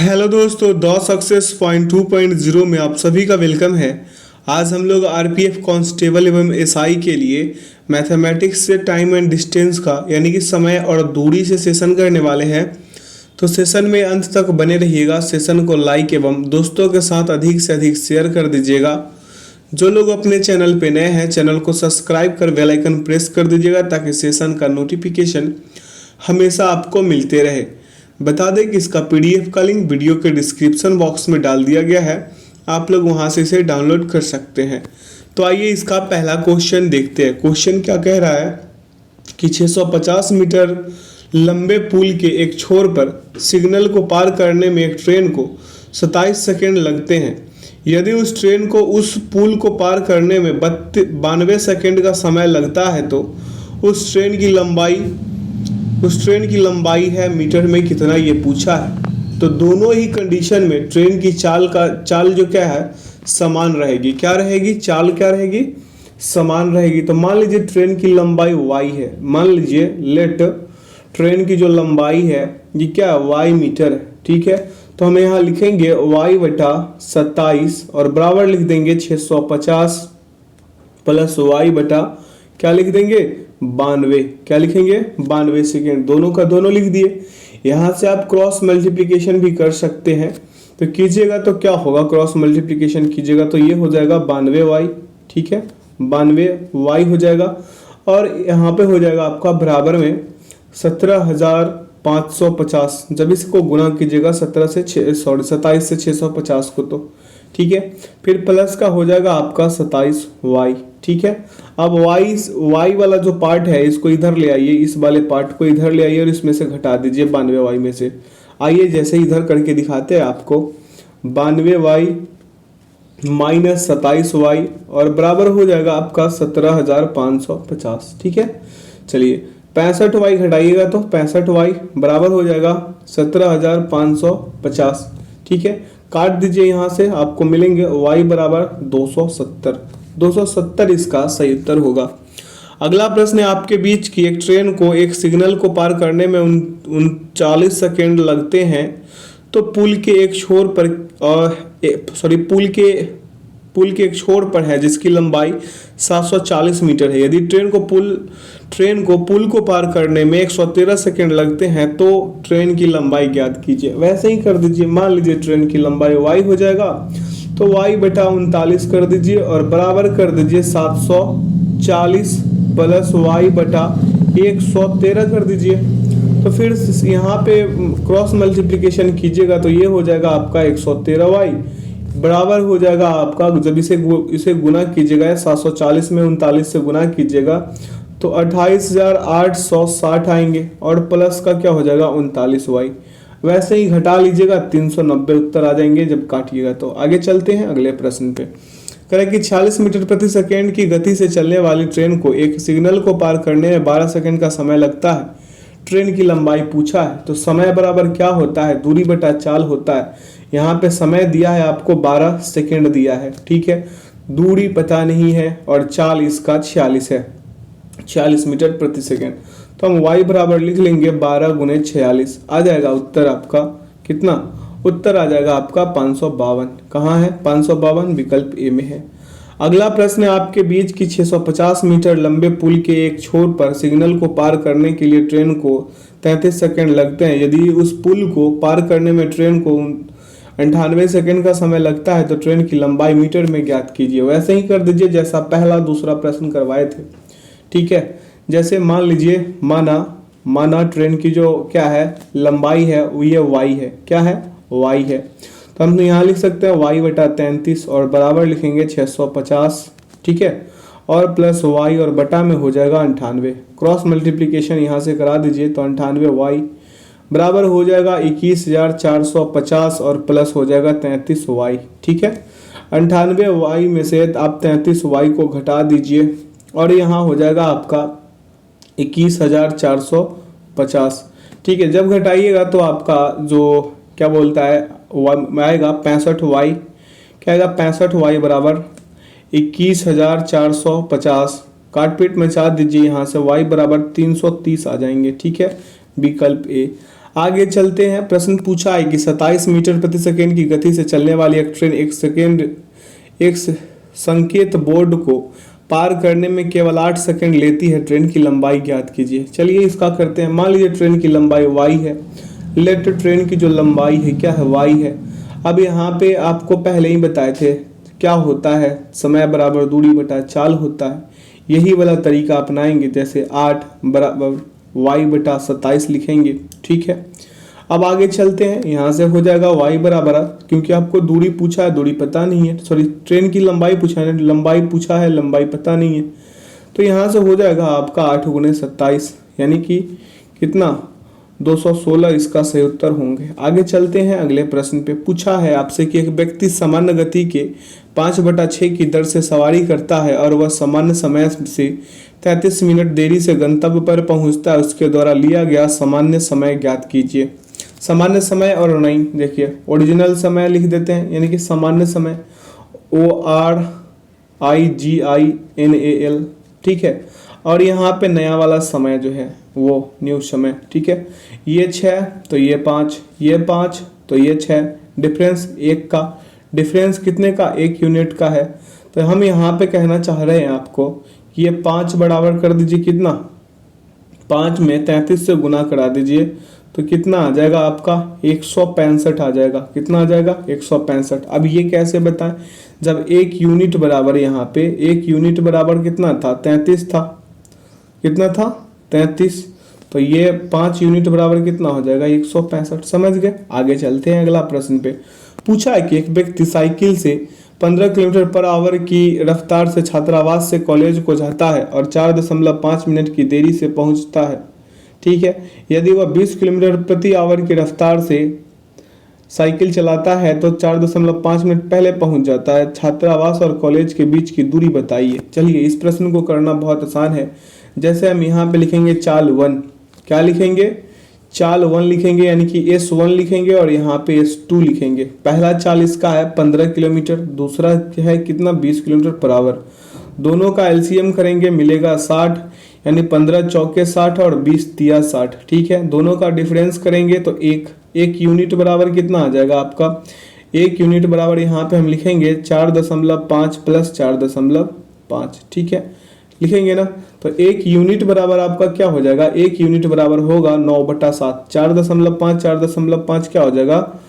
Hello दोस्तों, the success point 2.0 में आप सभी का वेलकम है। आज हम लोग आरपीएफ कांस्टेबल एवं एसआई के लिए मैथमेटिक्स से टाइम एंड डिस्टेंस का यानी कि समय और दूरी से सेशन करने वाले हैं। तो सेशन में अंत तक बने रहिएगा। सेशन को लाइक एवं दोस्तों के साथ अधिक से अधिक शेयर कर दीजिएगा। जो लोग अपने चैनल पे नए हैं, चैनल को सब्सक्राइब कर बेल आइकन प्रेस कर दीजिएगा ताकि सेशन का नोटिफिकेशन हमेशा आपको मिलते रहे। बता दें कि इसका पीडीएफ का लिंक वीडियो के डिस्क्रिप्शन बॉक्स में डाल दिया गया है, आप लोग वहां से इसे डाउनलोड कर सकते हैं। तो आइए इसका पहला क्वेश्चन देखते हैं। क्वेश्चन क्या कह रहा है कि 650 मीटर लंबे पुल के एक छोर पर सिग्नल को पार करने में एक ट्रेन को 27 सेकेंड लगते हैं। यदि उस ट्रेन को उस पुल को पार करने में 92 सेकेंड का समय लगता है तो उस ट्रेन की लंबाई है मीटर में कितना, ये पूछा है। तो दोनों ही कंडीशन में ट्रेन की चाल जो क्या है समान रहेगी। क्या रहेगी? चाल क्या रहेगी? समान रहेगी। तो मान लीजिए ट्रेन की लंबाई y है। मान लीजिए लेट ट्रेन की जो लंबाई है ये क्या है, y मीटर है। ठीक है, तो हम यहाँ लिखेंगे y/27 और बराबर लिख देंगे 650 प्लस y/ क्या लिख देंगे 92। क्या लिखेंगे 92 सेकेंड। दोनों का दोनों लिख दिए। यहाँ से आप क्रॉस मल्टीप्लिकेशन भी कर सकते हैं। तो कीजिएगा तो क्या होगा, क्रॉस मल्टीप्लिकेशन कीजिएगा तो ये हो जाएगा 92y। ठीक है, 92y हो जाएगा और यहाँ पे हो जाएगा आपका बराबर में 17,550। जब इसको गुना कीजिएगा 27 से 650 को, तो ठीक है। फिर प्लस का हो जाएगा आपका 27y। ठीक है, अब y वाला जो पार्ट है इसको इधर ले आइए, इस वाले पार्ट को इधर ले आइए और इसमें से घटा दीजिए 92y में से। आइए जैसे इधर करके दिखाते हैं आपको, 92y माइनस 27y और बराबर हो जाएगा आपका 17,550। ठीक है, चलिए 65y घटाइएगा तो 65y बराबर हो जाएगा 17,550। ठीक है, काट दीजिए यहाँ से, आपको मिलेंगे y बराबर 270 इसका सही उत्तर होगा। अगला प्रश्न है आपके बीच की एक ट्रेन को एक सिग्नल को पार करने में 39 सेकेंड लगते हैं तो पुल के एक छोर पर पुल के एक छोर पर है जिसकी लंबाई 740 मीटर है। यदि ट्रेन को पुल को पार करने में 113 सेकेंड लगते हैं तो ट्रेन की लंबाई ज्ञात कीजिए। वैसे ही कर दीजिए। मान लीजिए ट्रेन की लंबाई y हो जाएगा तो y/39 कर दीजिए और बराबर कर दीजिए 740 प्लस y/113 कर दीजिए। तो फिर यहाँ पे क्रॉस मल्टीप्लिकेशन कीजिएगा तो ये हो जाएगा आपका 113y बराबर हो जाएगा आपका, जब इसे गुना कीजिएगा 740 में 39 से गुना कीजिएगा तो 28,860 आएंगे और प्लस का क्या हो जाएगा 39y। वैसे ही घटा लीजिएगा 390 उत्तर आ जाएंगे जब काटिएगा। तो आगे चलते हैं अगले प्रश्न पे। करें कि 46 मीटर प्रति सेकेंड की गति से चलने वाली ट्रेन को एक सिग्नल को पार करने में 12 सेकेंड का समय लगता है। ट्रेन की लंबाई पूछा है तो समय बराबर क्या होता है, दूरी बटा चाल होता है। यहाँ पे समय दिया है आपको 12 सेकेंड दिया है। ठीक है, दूरी पता नहीं है और चाल इसका 46 है, 46 मीटर प्रति सेकेंड। तो हम y बराबर लिख लेंगे 12 गुने 46। आ जाएगा उत्तर आपका कितना, उत्तर आ जाएगा आपका 552। कहाँ है 552? विकल्प ए में है। अगला प्रश्न है आपके बीच की 650 मीटर लंबे पुल के एक छोर पर सिग्नल को पार करने के लिए ट्रेन को 33 सेकेंड लगते हैं। यदि उस पुल को पार करने में ट्रेन को 98 सेकेंड का समय लगता है तो ट्रेन की लंबाई मीटर में ज्ञात कीजिए। वैसे ही कर दीजिए जैसा पहला दूसरा प्रश्न करवाए थे। ठीक है, जैसे मान लीजिए माना ट्रेन की जो क्या है लंबाई है वो ये y है। क्या है? y है। तो हम यहाँ लिख सकते हैं y/33 और बराबर लिखेंगे 650। ठीक है, और प्लस y और बटा में हो जाएगा 98। क्रॉस मल्टीप्लिकेशन यहाँ से करा दीजिए तो 98y बराबर हो जाएगा 21,450 और प्लस हो जाएगा 33y। ठीक है, 98y में से आप 33y को घटा दीजिए और यहाँ हो जाएगा आपका 21,450। ठीक है, जब घटाइएगा तो आपका जो क्या बोलता है आएगा 65y। क्या आएगा 65y बराबर 21,450। काट पीट में चार दीजिए, यहाँ से y बराबर 330 आ जाएंगे। ठीक है, विकल्प ए। आगे चलते हैं। प्रश्न पूछा है कि 27 मीटर प्रति सेकेंड की गति से चलने वाली एक ट्रेन एक संकेत बोर्ड को पार करने में केवल 8 सेकंड लेती है। ट्रेन की लंबाई ज्ञात कीजिए। चलिए इसका करते हैं। मान लीजिए ट्रेन की लंबाई y है। लेट ट्रेन की जो लंबाई है क्या है, y है। अब यहाँ पे आपको पहले ही बताए थे क्या होता है, समय बराबर दूरी बटा चाल होता है। यही वाला तरीका अपनाएंगे, जैसे 8 बराबर y बटा 27 लिखेंगे। ठीक है, अब आगे चलते हैं। यहाँ से हो जाएगा y बराबर, क्योंकि आपको दूरी पूछा है, दूरी पता नहीं है, सॉरी ट्रेन की लंबाई पूछा है, लंबाई पूछा है, लंबाई पता नहीं है, तो यहाँ से हो जाएगा आपका 8 गुने 27 यानी कि कितना 216 इसका सही उत्तर होंगे। आगे चलते हैं अगले प्रश्न पे। पूछा है आपसे कि एक व्यक्ति सामान्य गति के 5/6 की दर से सवारी करता है और वह सामान्य समय से 33 मिनट देरी से गंतव्य पर पहुंचता है। उसके द्वारा लिया गया सामान्य समय ज्ञात कीजिए। सामान्य समय और नहीं, देखिए ओरिजिनल समय लिख देते हैं, यानी कि सामान्य समय ORIGINAL, ठीक है। और यहाँ पे नया वाला समय जो है वो न्यू समय, ठीक है। ये 6 तो ये 5, ये 5 तो ये 6, डिफरेंस 1 का, डिफरेंस कितने का, 1 यूनिट का है। तो हम यहाँ पे कहना चाह रहे हैं आपको कि ये 5 बराबर कर दीजिए कितना, 5 में 33 से गुना करा दीजिए तो कितना आ जाएगा आपका 165 आ जाएगा। कितना आ जाएगा 165। अब ये कैसे बताएं, जब 1 यूनिट बराबर, यहाँ पे 1 यूनिट बराबर कितना था, 33 था, कितना था 33, तो ये 5 यूनिट बराबर कितना हो जाएगा 165। समझ गए। आगे चलते हैं अगला प्रश्न पे। पूछा है कि एक व्यक्ति साइकिल से 15 किलोमीटर पर आवर की रफ्तार से छात्रावास से कॉलेज को जाता है और 4.5 मिनट की देरी से पहुंचता है। ठीक है, यदि वह 20 किलोमीटर प्रति आवर की रफ्तार से साइकिल चलाता है तो 4.5 मिनट पहले पहुंच जाता है। छात्रावास और कॉलेज के बीच की दूरी बताइए। चलिए इस प्रश्न को करना बहुत आसान है। जैसे हम यहाँ पे लिखेंगे चाल 1, क्या लिखेंगे, चाल 1 लिखेंगे, यानी कि S1 लिखेंगे और यहाँ पे S2 लिखेंगे। पहला चाल इसका है 15 किलोमीटर, दूसरा है कितना 20 किलोमीटर पर आवर। दोनों का LCM करेंगे, मिलेगा 60, यानी 15 चौके 60 और 20 तिया 60। ठीक है, दोनों का डिफरेंस करेंगे तो एक यूनिट बराबर कितना आ जाएगा आपका, 1 यूनिट बराबर यहाँ पे हम लिखेंगे 4.5 प्लस 4.5। ठीक है, लिखेंगे ना, तो 1 यूनिट बराबर आपका क्या हो जाएगा, 1 यूनिट बराबर होगा 9/7। 4.5 क्या हो जाएगा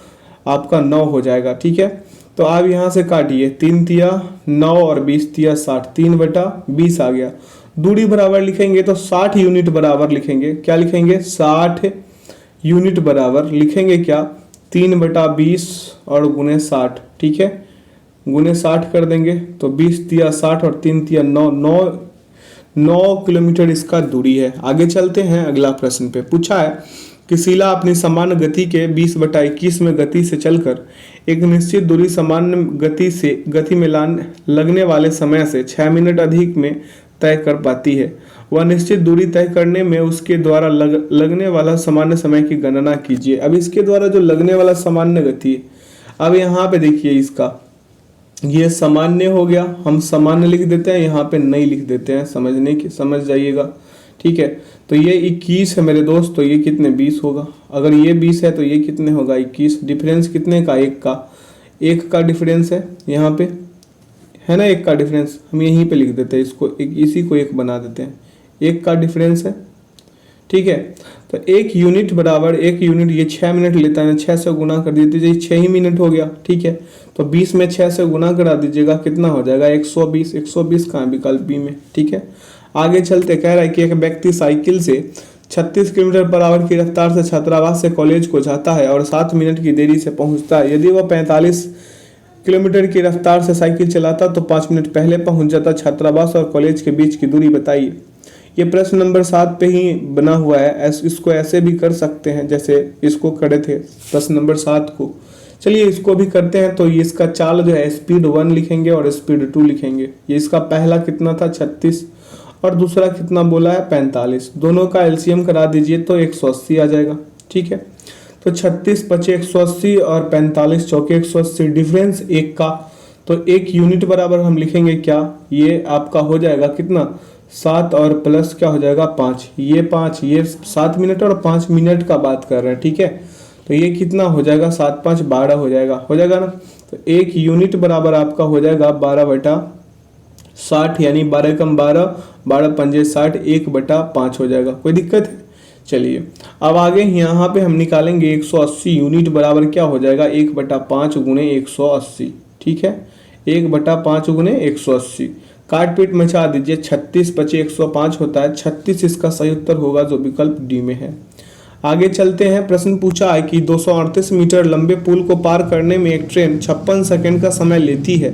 आपका 9 हो जाएगा। ठीक है, तो आप यहाँ से काटिए, 3 तिया 9 और 20 तिया 60, 3/20 आ गया। दूरी बराबर लिखेंगे तो 60 यूनिट बराबर लिखेंगे, क्या लिखेंगे 60 यूनिट बराबर लिखेंगे क्या 3/20 और गुने 60। ठीक है, गुने 60 कर देंगे तो 20 तिया 60 और 3 तिया 9 किलोमीटर इसका दूरी है। आगे चलते हैं अगला प्रश्न पे। पूछा है कि शीला अपनी सामान्य गति के 20/21 में गति से चलकर एक निश्चित दूरी सामान्य गति में लगने वाले समय से 6 मिनट अधिक में तय कर पाती है। वह निश्चित दूरी तय करने में उसके द्वारा लगने वाला सामान्य समय की गणना कीजिए। अब इसके द्वारा जो लगने वाला सामान्य गति है, अब यहाँ पे देखिए इसका ये सामान्य हो गया, हम सामान्य लिख देते हैं, यहाँ पे नहीं लिख देते हैं, समझ जाइएगा। ठीक है, तो ये 21 है मेरे दोस्त, तो ये कितने 20 होगा। अगर ये 20 है तो ये कितने होगा 21। डिफरेंस कितने का, 1 का डिफरेंस है यहाँ पे, है ना, 1 का डिफरेंस। हम यहीं पे लिख देते हैं इसको, इसी को 1 बना देते हैं, 1 का डिफरेंस है। ठीक है, तो 1 यूनिट बराबर 1 यूनिट, ये 6 मिनट लेता है, 6 से गुना कर दीजिए, 6 ही मिनट हो गया। ठीक है, तो 20 में 6 से गुना करा दीजिएगा, कितना हो जाएगा 120। 120 कहाँ, विकल्प बी में। ठीक है, आगे चलते। कह रहा है कि एक व्यक्ति साइकिल से 36 किलोमीटर पर आवर की रफ्तार से छात्रावास से कॉलेज को जाता है और 7 मिनट की देरी से पहुंचता है। यदि वह 45 किलोमीटर की रफ्तार से साइकिल चलाता तो 5 मिनट पहले पहुंच जाता। छात्रावास और कॉलेज के बीच की दूरी बताइए। ये प्रश्न नंबर 7 पे ही बना हुआ है। इसको ऐसे भी कर सकते हैं जैसे इसको करे थे प्रश्न नंबर 7 को। चलिए इसको भी करते हैं। तो ये इसका चाल जो है स्पीड 1 लिखेंगे और स्पीड 2 लिखेंगे। ये इसका पहला कितना था 36 और दूसरा कितना बोला है 45। दोनों का LCM करा दीजिए तो 180 आ जाएगा। ठीक है, तो 36 पचे 180 और 45 चौके 180, डिफरेंस 1 का, तो 1 यूनिट बराबर हम लिखेंगे क्या, ये आपका हो जाएगा कितना 7 और प्लस क्या हो जाएगा 5, ये 5, ये 7 मिनट और 5 मिनट का बात कर रहे हैं, ठीक है। तो ये कितना हो जाएगा, 7 5 12 हो जाएगा ना। तो 1 यूनिट बराबर आपका हो जाएगा 12/60, यानी 12 कम 12, 12 पंजे 60, 1/5 हो जाएगा। कोई दिक्कत है? चलिए अब आगे यहाँ पे हम निकालेंगे 180 यूनिट बराबर क्या हो जाएगा, 1/5 गुणे 180, ठीक है। 1/5 गुणे 180, काट पीट मचा दीजिए, 36 × 105 होता है, 36 इसका सही उत्तर होगा जो विकल्प डी में है। आगे चलते हैं। प्रश्न पूछा है कि 238 मीटर लंबे पुल को पार करने में एक ट्रेन 56 सेकंड का समय लेती है।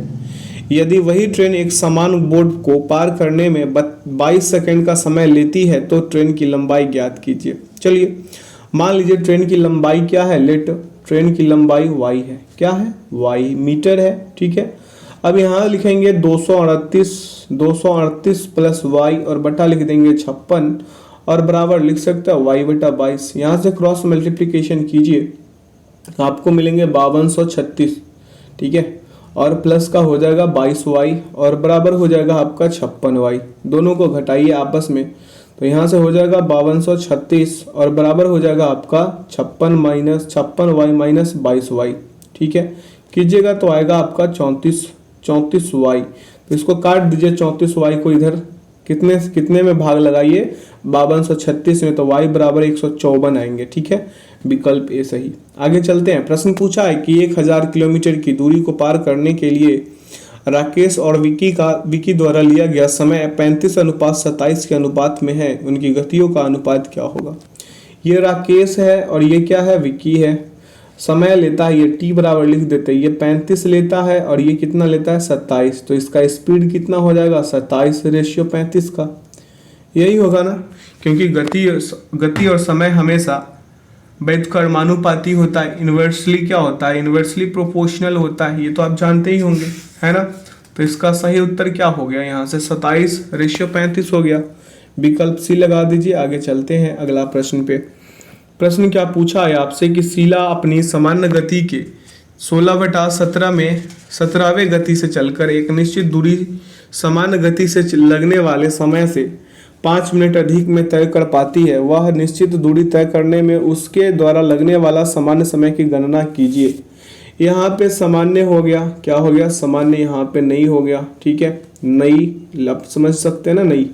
यदि वही ट्रेन एक समान बोर्ड को पार करने में 22 सेकंड का समय लेती है तो ट्रेन की लंबाई ज्ञात कीजिए। चलिए मान लीजिए ट्रेन की लंबाई क्या है, लेट ट्रेन की लंबाई y है, क्या है y मीटर है, ठीक है। अब यहाँ लिखेंगे 238 प्लस y और बटा लिख देंगे 56 और बराबर लिख सकते हैं y/22। यहाँ से क्रॉस मल्टीप्लिकेशन कीजिए, आपको मिलेंगे 5236, ठीक है, और प्लस का हो जाएगा 22y और बराबर हो जाएगा आपका 56y। दोनों को घटाइए आपस में, तो यहाँ से हो जाएगा 5236 और बराबर हो जाएगा आपका 56y माइनस 22y, ठीक है। कीजिएगा तो आएगा आपका 34y। तो इसको काट दीजिए, 34y को इधर कितने में भाग लगाइए, 5236 में, तो y बराबर 154 आएंगे, ठीक है। विकल्प ए सही। आगे चलते हैं। प्रश्न पूछा है कि 1000 किलोमीटर की दूरी को पार करने के लिए राकेश और विकी द्वारा लिया गया समय 35:27 के अनुपात में है, उनकी गतियों का अनुपात क्या होगा। ये राकेश है और ये क्या है, विकी है। समय लेता है ये t बराबर लिख देते हैं, ये 35 लेता है और ये कितना लेता है 27, तो इसका स्पीड कितना हो जाएगा 27/35 का। यही होगा ना, क्योंकि गति और समय हमेशा व्युत्क्रमानुपाती होता है, इन्वर्सली क्या होता है, इन्वर्सली प्रोपोर्शनल होता है, ये तो आप जानते ही होंगे, है ना। तो इसका सही उत्तर क्या हो गया, यहाँ से 27/35 हो गया। विकल्प सी लगा दीजिए। आगे चलते हैं अगला प्रश्न पे। प्रश्न क्या पूछा है आपसे कि शीला अपनी सामान्य गति के 16/17 में 17वें गति से चलकर एक निश्चित दूरी सामान्य गति से लगने वाले समय से 5 मिनट अधिक में तय कर पाती है। वह निश्चित दूरी तय करने में उसके द्वारा लगने वाला सामान्य समय की गणना कीजिए। यहाँ पे सामान्य हो गया, क्या हो गया, सामान्य यहाँ पे नई हो गया, ठीक है, नई आप समझ सकते हैं ना, नई।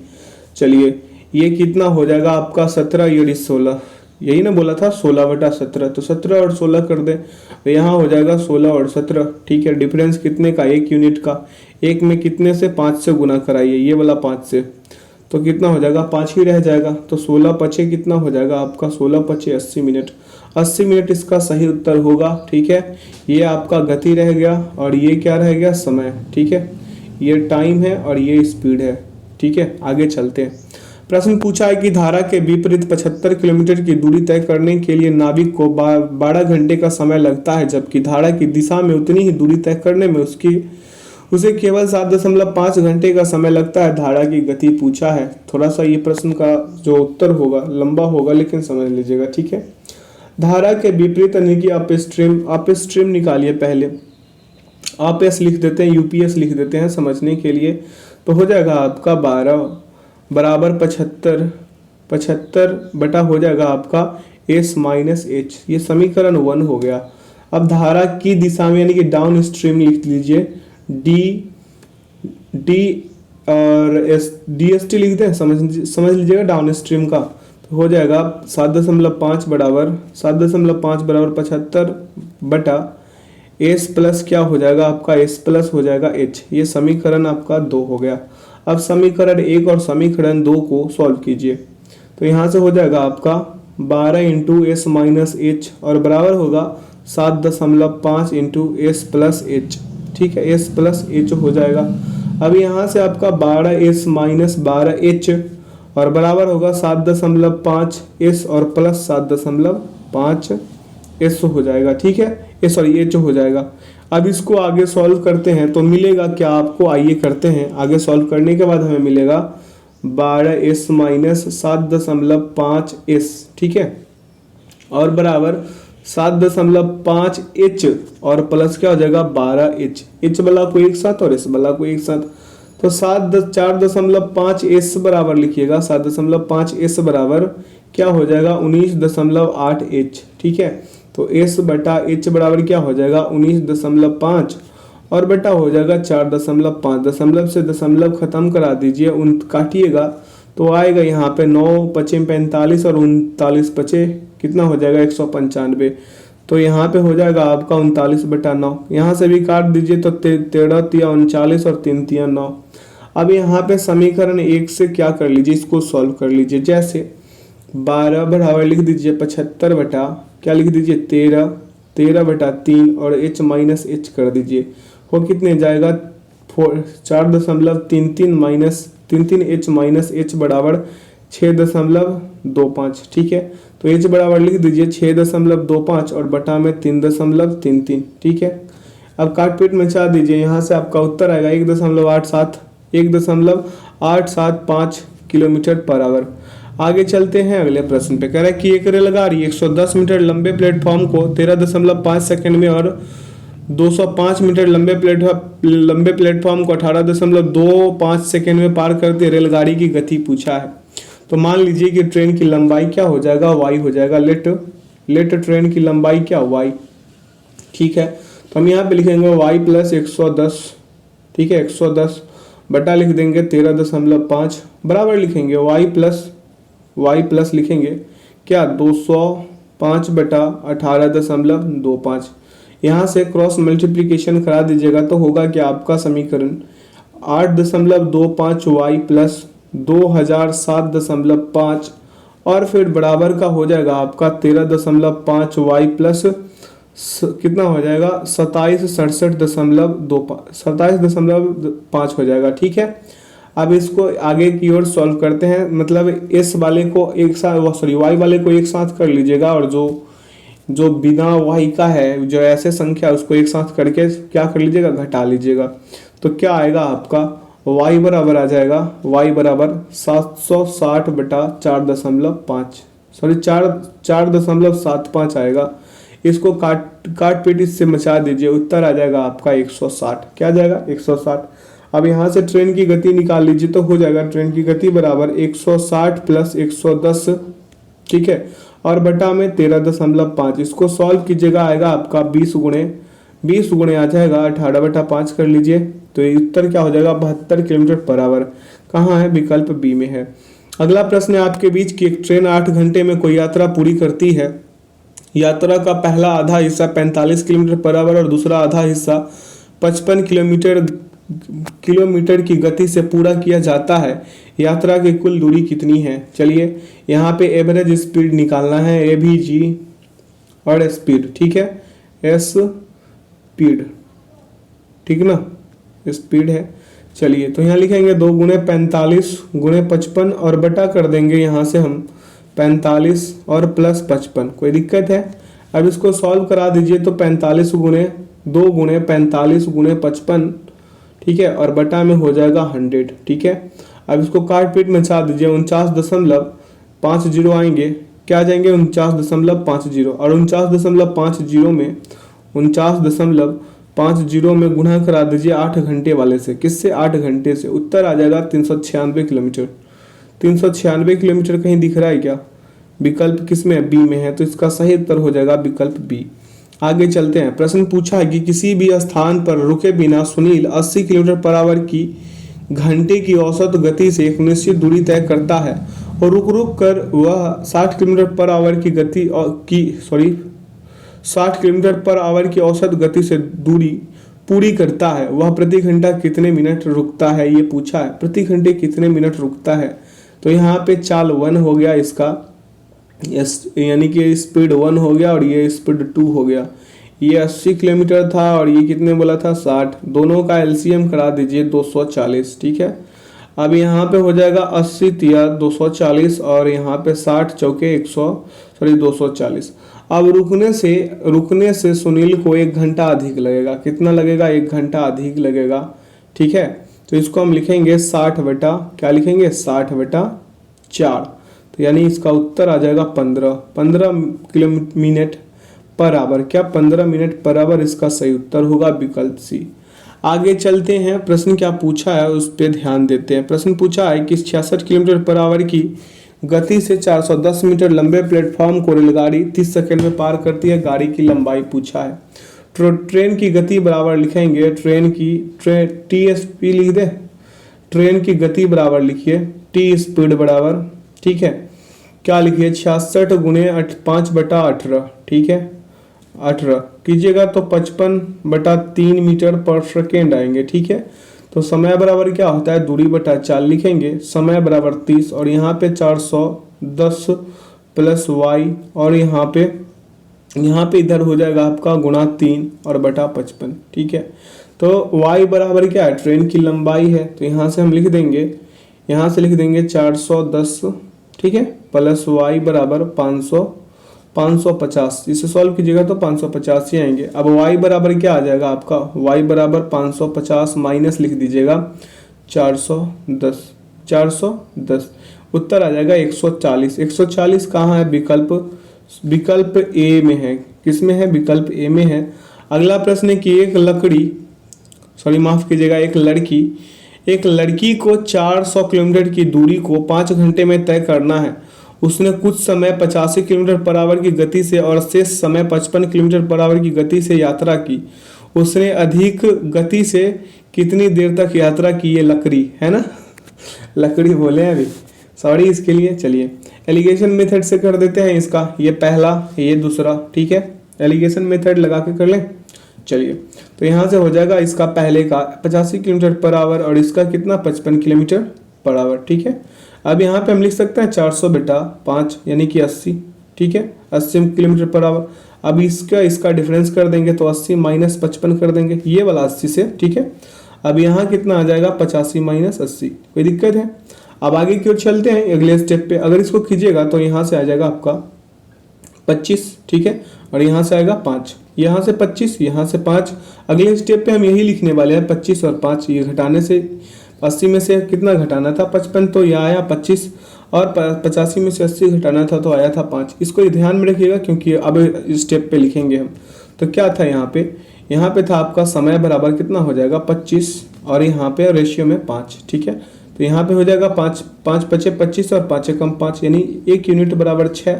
चलिए ये कितना हो जाएगा आपका 17 और 16, यही ना बोला था 16/17, तो 17 और 16 कर दे, तो यहाँ हो जाएगा 16 और 17, ठीक है। डिफरेंस कितने का, 1 यूनिट का। 1 में कितने से, 5 से गुना कराइए, ये वाला 5 से, तो कितना हो जाएगा, 5 ही रह जाएगा। तो 16 पचे कितना हो जाएगा आपका, 16 पचे 80 मिनट। 80 मिनट इसका सही उत्तर होगा, ठीक है। ये आपका गति रह गया और ये क्या रह गया, समय, ठीक है। ये टाइम है और ये स्पीड है, ठीक है। आगे चलते हैं। प्रश्न पूछा है कि धारा के विपरीत 75 किलोमीटर की दूरी तय करने के लिए नाविक को 12 घंटे का समय लगता है, जबकि धारा की दिशा में उतनी ही दूरी तय करने में उसे केवल 7.5 घंटे का समय लगता है। धारा की गति पूछा है। थोड़ा सा ये प्रश्न का जो उत्तर होगा लंबा होगा, लेकिन समझ लीजिएगा, ठीक है। धारा के विपरीत यानी कि अपस्ट्रीम निकालिए, पहले अपएस लिख देते हैं, यूपीएस लिख देते हैं समझने के लिए, तो हो जाएगा आपका 12 बराबर 75 बटा हो जाएगा आपका s माइनस एच। ये समीकरण 1 हो गया। अब धारा की दिशा में यानी कि डाउन स्ट्रीम लिख लीजिए, डी और एस, DST लिख दें, समझ लीजिएगा डाउन स्ट्रीम का। तो हो जाएगा 7.5 बराबर 75 बटा s प्लस क्या हो जाएगा आपका, s प्लस हो जाएगा h। ये समीकरण आपका 2 हो गया। अब समीकरण 1 और समीकरण 2 को सॉल्व कीजिए, तो यहाँ से हो जाएगा आपका 12 × s माइनस एच और बराबर होगा 7.5 × s प्लस एच, ठीक है, s प्लस एच हो जाएगा। अब यहाँ से आपका 12s माइनस 12h और बराबर होगा 7.5 s और प्लस 7.5 s हो जाएगा, ठीक है, सॉरी h हो जाएगा। अब इसको आगे सॉल्व करते हैं तो मिलेगा क्या आपको, आइए करते हैं। आगे सॉल्व करने के बाद हमें मिलेगा 12s माइनस 7.5s, ठीक है, और बराबर 7.5h और प्लस क्या हो जाएगा 12h। h वाला को एक साथ और s वाला को एक साथ, तो 4.5 एस बराबर लिखिएगा, 7.5 एस बराबर क्या हो जाएगा 19.8 एच। ठीक है, तो एस बटा एच बराबर क्या हो जाएगा 19.5 और बटा हो जाएगा 4.5। दशमलव से दशमलव खत्म करा दीजिए, उन काटिएगा तो आएगा यहाँ पे 9 पचे 45 और 39 पचे कितना हो जाएगा 195। तो यहाँ पे हो जाएगा आपका 39/9। यहाँ से भी काट दीजिए तो 13 तिया 39 और 3 तिया 9। अब यहाँ पे समीकरण 1 से क्या कर लीजिए, इसको सॉल्व कर लीजिए। जैसे 12 बराबर लिख दीजिए 75 बटा क्या लिख दीजिए 13 और h माइनस एच कर दीजिए। वो कितने जाएगा 4.33 माइनस 33 h माइनस एच बराबर 6.25। ठीक है, तो h बराबर लिख दीजिए 6.25 और बटा में 3.33। ठीक है, अब काट पीट मचा दीजिए। यहाँ से आपका उत्तर आएगा 1.875 किलोमीटर पर आवर। आगे चलते हैं अगले प्रश्न पे। कह रहा है कि एक रेलगाड़ी 110 मीटर लंबे प्लेटफॉर्म को 13.5 सेकंड में और 205 मीटर लंबे प्लेटफॉर्म को 18.25 सेकंड में पार करते रेलगाड़ी की गति पूछा है। तो मान लीजिए कि ट्रेन की लंबाई क्या हो जाएगा y हो जाएगा। लेट ट्रेन की लंबाई क्या y। ठीक है, तो हम यहाँ पे लिखेंगे y प्लस 110। ठीक है, 110 बटा लिख देंगे 13.5 बराबर लिखेंगे y प्लस लिखेंगे क्या 205 बटा 18.25। यहाँ से क्रॉस मल्टीप्लिकेशन करा दीजिएगा तो होगा कि आपका समीकरण 8.25y प्लस 2007.5 और फिर बराबर का हो जाएगा आपका 13.5y प्लस कितना हो जाएगा 27.5 हो जाएगा। ठीक है, अब इसको आगे की ओर सॉल्व करते हैं। मतलब इस वाले को एक साथ वाई वाले को एक साथ कर लीजिएगा और जो बिना वाई का है जो ऐसे संख्या उसको एक साथ करके क्या कर लीजिएगा घटा लीजिएगा। तो क्या आएगा आपका y बराबर आ जाएगा y बराबर 760 बटा 4.75 आएगा। इसको काट पीट इससे मचा दीजिए, उत्तर आ जाएगा आपका 160। क्या जाएगा 160। अब यहाँ से ट्रेन की गति निकाल लीजिए तो हो जाएगा ट्रेन की गति बराबर 160 प्लस 110। ठीक है, और बटा में 13.5। इसको सॉल्व कीजिएगा आएगा आपका 20 गुणे आ जाएगा 18/5 कर लीजिए। तो ये उत्तर क्या हो जाएगा 72 किलोमीटर पर आवर। कहाँ है, विकल्प बी में है। अगला प्रश्न है आपके बीच की एक ट्रेन 8 घंटे में कोई यात्रा पूरी करती है। यात्रा का पहला आधा हिस्सा 45 किलोमीटर पर आवर और दूसरा आधा हिस्सा 55 किलोमीटर की गति से पूरा किया जाता है। यात्रा की कुल दूरी कितनी है। चलिए यहाँ पे एवरेज स्पीड निकालना है, AVG और स्पीड। ठीक है, स्पीड, ठीक ना, स्पीड है। चलिए तो यहाँ लिखेंगे 2 गुणे 45 गुणे 55 और बटा कर देंगे यहाँ से हम 45 और प्लस 55। कोई दिक्कत है। अब इसको सॉल्व करा दीजिए तो 45 गुणे 2 गुणे 45 गुणे 55। ठीक है, और बटा में हो जाएगा 100। ठीक है, अब इसको काट पीट मचा दीजिए 49.50 आएंगे। क्या आ जाएंगे 49.50 और 49.50 में गुणा करा दीजिए 8 घंटे वाले से। किससे 8 घंटे से। उत्तर आ जाएगा 396 किलोमीटर। 396 किलोमीटर कहीं दिख रहा है क्या। विकल्प किस में, बी में है, तो इसका सही उत्तर हो जाएगा विकल्प बी। आगे चलते हैं। प्रश्न पूछा है कि किसी भी स्थान पर रुके बिना सुनील 80 किलोमीटर पर आवर की घंटे की औसत गति से एक निश्चित दूरी तय करता है और रुक कर वह 60 किलोमीटर पर आवर की 60 किलोमीटर पर आवर की औसत गति से दूरी पूरी करता है। वह प्रति घंटा कितने मिनट रुकता है, ये पूछा है। प्रति घंटे कितने मिनट रुकता है। तो यहाँ पे चाल 1 हो गया इसका, यानी कि स्पीड 1 हो गया और ये स्पीड 2 हो गया। ये 80 किलोमीटर था और ये कितने बोला था 60। दोनों का एलसीएम करा दीजिए 240। ठीक है, अब यहाँ पे हो जाएगा 80 तिया 240 और यहाँ पे 60 चौके 240। अब रुकने से सुनील को 1 घंटा अधिक लगेगा। कितना लगेगा 1 घंटा अधिक लगेगा। ठीक है, तो इसको हम लिखेंगे 60 बटा क्या लिखेंगे 60 बटा 4। तो यानी इसका उत्तर आ जाएगा 15 मिनट पर आवर। क्या 15 मिनट पर आवर इसका सही उत्तर होगा विकल्प सी। आगे चलते हैं, प्रश्न क्या पूछा है उस पर ध्यान देते हैं। प्रश्न पूछा है कि 66 किलोमीटर पर आवर की गति से 410 मीटर लंबे प्लेटफॉर्म को रेलगाड़ी 30 सेकंड में पार करती है। गाड़ी की लंबाई पूछा है। ट्रेन की गति बराबर लिखेंगे, TSP लिख दे। ट्रेन की गति बराबर लिखिए टी स्पीड बराबर, ठीक है, क्या लिखिए 66 गुने 5/18, ठीक है 18 कीजिएगा तो 55/3 मीटर पर सेकेंड आएंगे, ठीक है। तो समय बराबर क्या होता है, दूरी बटा 4 लिखेंगे, समय बराबर 30 और यहाँ पे 410 प्लस y और यहाँ पे इधर हो जाएगा आपका गुणा 3 और बटा 55, ठीक है। तो y बराबर क्या है, ट्रेन की लंबाई है, तो यहाँ से हम लिख देंगे, 410, ठीक है, प्लस y बराबर 550। इसे सॉल्व कीजिएगा तो 550 ही आएंगे। अब y बराबर क्या आ जाएगा आपका, y बराबर 550 माइनस लिख दीजिएगा 410, उत्तर आ जाएगा 140। 140 कहाँ है, विकल्प ए में है। किस में है, विकल्प ए में है। अगला प्रश्न है कि एक लड़की को 400 किलोमीटर की दूरी को 5 घंटे में तय करना है। उसने कुछ समय 85 किलोमीटर पर आवर की गति से और शेष समय 55 किलोमीटर पर आवर की गति से यात्रा की। उसने अधिक गति से कितनी देर तक यात्रा की, ये लकड़ी है ना, लकड़ी बोले हैं अभी, सॉरी इसके लिए। चलिए एलिगेशन मेथड से कर देते हैं इसका, ये पहला ये दूसरा, ठीक है, एलिगेशन मेथड लगा के कर लें। चलिए तो यहाँ से हो जाएगा इसका पहले का 85 किलोमीटर पर आवर और इसका कितना 55 किलोमीटर पर आवर, ठीक है। अब यहाँ पे हम लिख सकते हैं 400/5 यानी कि 80, ठीक है, 80 किलोमीटर पर आवर। अब इसका डिफरेंस कर देंगे तो 80 माइनस 55 कर देंगे, ये वाला 80 से, ठीक है। अब यहाँ कितना आ जाएगा 85 माइनस 80, कोई दिक्कत है। अब आगे की ओर चलते हैं अगले स्टेप पे। अगर इसको कीजिएगा तो यहाँ से आ जाएगा आपका 25, ठीक है, और यहाँ से आएगा 5, यहाँ से 25, यहाँ से 5। अगले स्टेप पे हम यही लिखने वाले हैं 25 और 5, ये घटाने से 80 में से कितना घटाना था 55, तो यह आया 25 और 85 में से 80 घटाना था तो आया था 5। इसको ध्यान में रखिएगा क्योंकि अब स्टेप पे लिखेंगे हम। तो क्या था यहाँ पे था आपका समय बराबर कितना हो जाएगा 25 और यहाँ पे रेशियो में 5, ठीक है। तो यहाँ पे हो जाएगा 5 5 25 और 5 कम 5 यानी 1 यूनिट बराबर 6,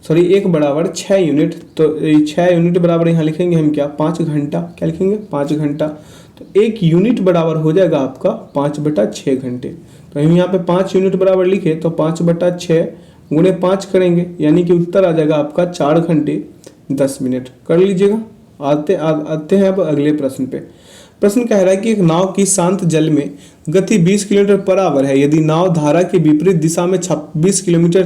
सॉरी 1 बराबर 6 यूनिट। तो 6 यूनिट बराबर यहाँ लिखेंगे हम क्या 5 घंटा, क्या लिखेंगे 5 घंटा। तो 1 यूनिट बराबर हो जाएगा आपका 5/6 घंटे। तो हम यहाँ पे 5 यूनिट बराबर लिखे तो 5/6 गुणे 5 करेंगे यानी कि उत्तर आ जाएगा आपका 4 घंटे 10 मिनट। कर लीजिएगा। आते हैं अब अगले प्रश्न पे। प्रश्न कह रहा है कि एक नाव की शांत जल में गति 20 किलोमीटर पर आवर है। यदि नाव धारा के विपरीत दिशा में 26 किलोमीटर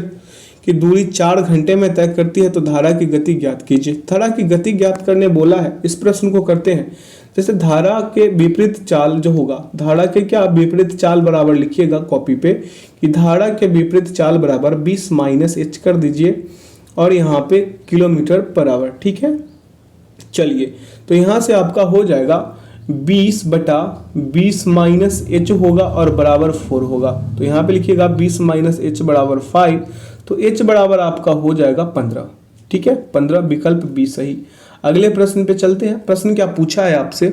की दूरी 4 घंटे में तय करती है तो धारा की गति ज्ञात कीजिए। धारा की गति ज्ञात करने बोला है, इस प्रश्न को करते हैं। जैसे धारा के विपरीत चाल जो होगा, धारा के क्या विपरीत चाल बराबर लिखिएगा कॉपी पे कि धारा के विपरीत चाल बराबर 20 माइनस h कर दीजिए और यहाँ पे किलोमीटर पर आवर, ठीक है। चलिए तो यहाँ से आपका हो जाएगा 20/20 माइनस h होगा और बराबर 4 होगा। तो यहाँ पे लिखिएगा 20 माइनस h बराबर 5, तो h बराबर आपका हो जाएगा 15, ठीक है, 15 विकल्प बी सही। अगले प्रश्न पे चलते हैं। प्रश्न क्या पूछा है आपसे,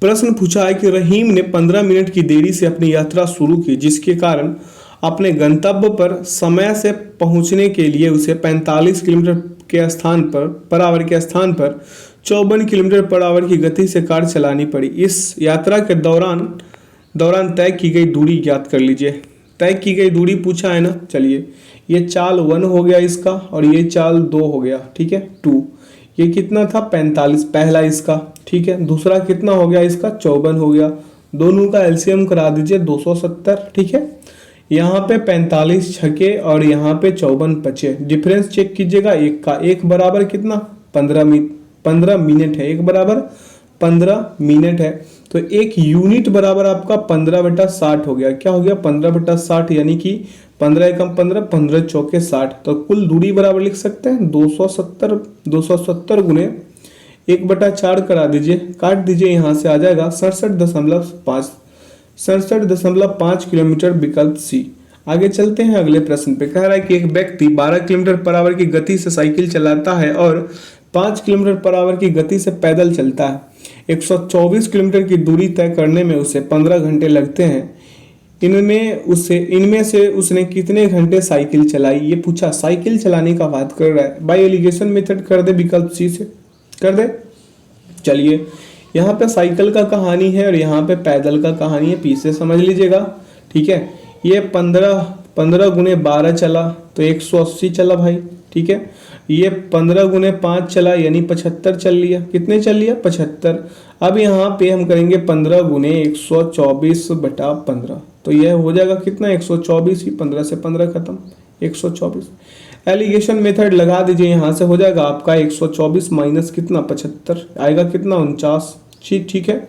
प्रश्न पूछा है कि रहीम ने 15 मिनट की देरी से अपनी यात्रा शुरू की, जिसके कारण अपने गंतव्य पर समय से पहुंचने के लिए उसे 45 किलोमीटर के स्थान पर आवर के स्थान पर 54 किलोमीटर पर आवर की गति से कार चलानी पड़ी। इस यात्रा के दौरान तय की गई दूरी ज्ञात कर लीजिए। तय की गई दूरी पूछा है ना। चलिए ये चाल 1 हो गया इसका और ये चाल 2 हो गया, ठीक है 2। ये कितना था 45 पहला इसका, ठीक है। दूसरा कितना हो गया इसका 54 हो गया। दोनों का एलसीएम करा दीजिए 270, ठीक है। यहाँ पे 45 छके और यहाँ पे 54 बचे। डिफरेंस चेक कीजिएगा एक का, एक बराबर कितना 15 मिनट है, एक बराबर 15 मिनट है। तो 1 यूनिट बराबर आपका 15/60 हो गया। क्या हो गया 15/60 यानी कि 15 एकम 15, 15 चौके 60। तो कुल दूरी बराबर लिख सकते हैं 270 गुने 1/4 करा दीजिए, काट दीजिए, यहाँ से आ जाएगा 67.5 किलोमीटर, विकल्प सी। आगे चलते हैं अगले प्रश्न पे। कह रहा है कि एक व्यक्ति 12 किलोमीटर पर आवर की गति से साइकिल चलाता है और 5 किलोमीटर पर आवर की गति से पैदल चलता है। 124 किलोमीटर की दूरी तय करने में उसे 15 घंटे लगते हैं। इनमें से उसने कितने घंटे साइकिल चलाई, ये पूछा। साइकिल चलाने का बात कर रहा है। बाय एलिगेशन मेथड कर दे, विकल्प सी से कर दे। चलिए, यहाँ पे साइकिल का कहानी है और यहाँ पे पैदल का कहानी है, पीछे समझ लीजिएगा। ठीक है, ये 15 गुने 12 चला तो 180 चला भाई। ठीक है, ये 15 गुने 5 चला यानी 75 चल लिया। कितने चल लिया? 75। अब यहाँ पे हम करेंगे 15 गुने 124 बटा 15, तो यह हो जाएगा कितना? 124 ही। 15 से 15 खत्म, 124। एलिगेशन मेथड लगा दीजिए, यहाँ से हो जाएगा आपका 124 माइनस कितना? 75 आएगा कितना? 49। ठीक है,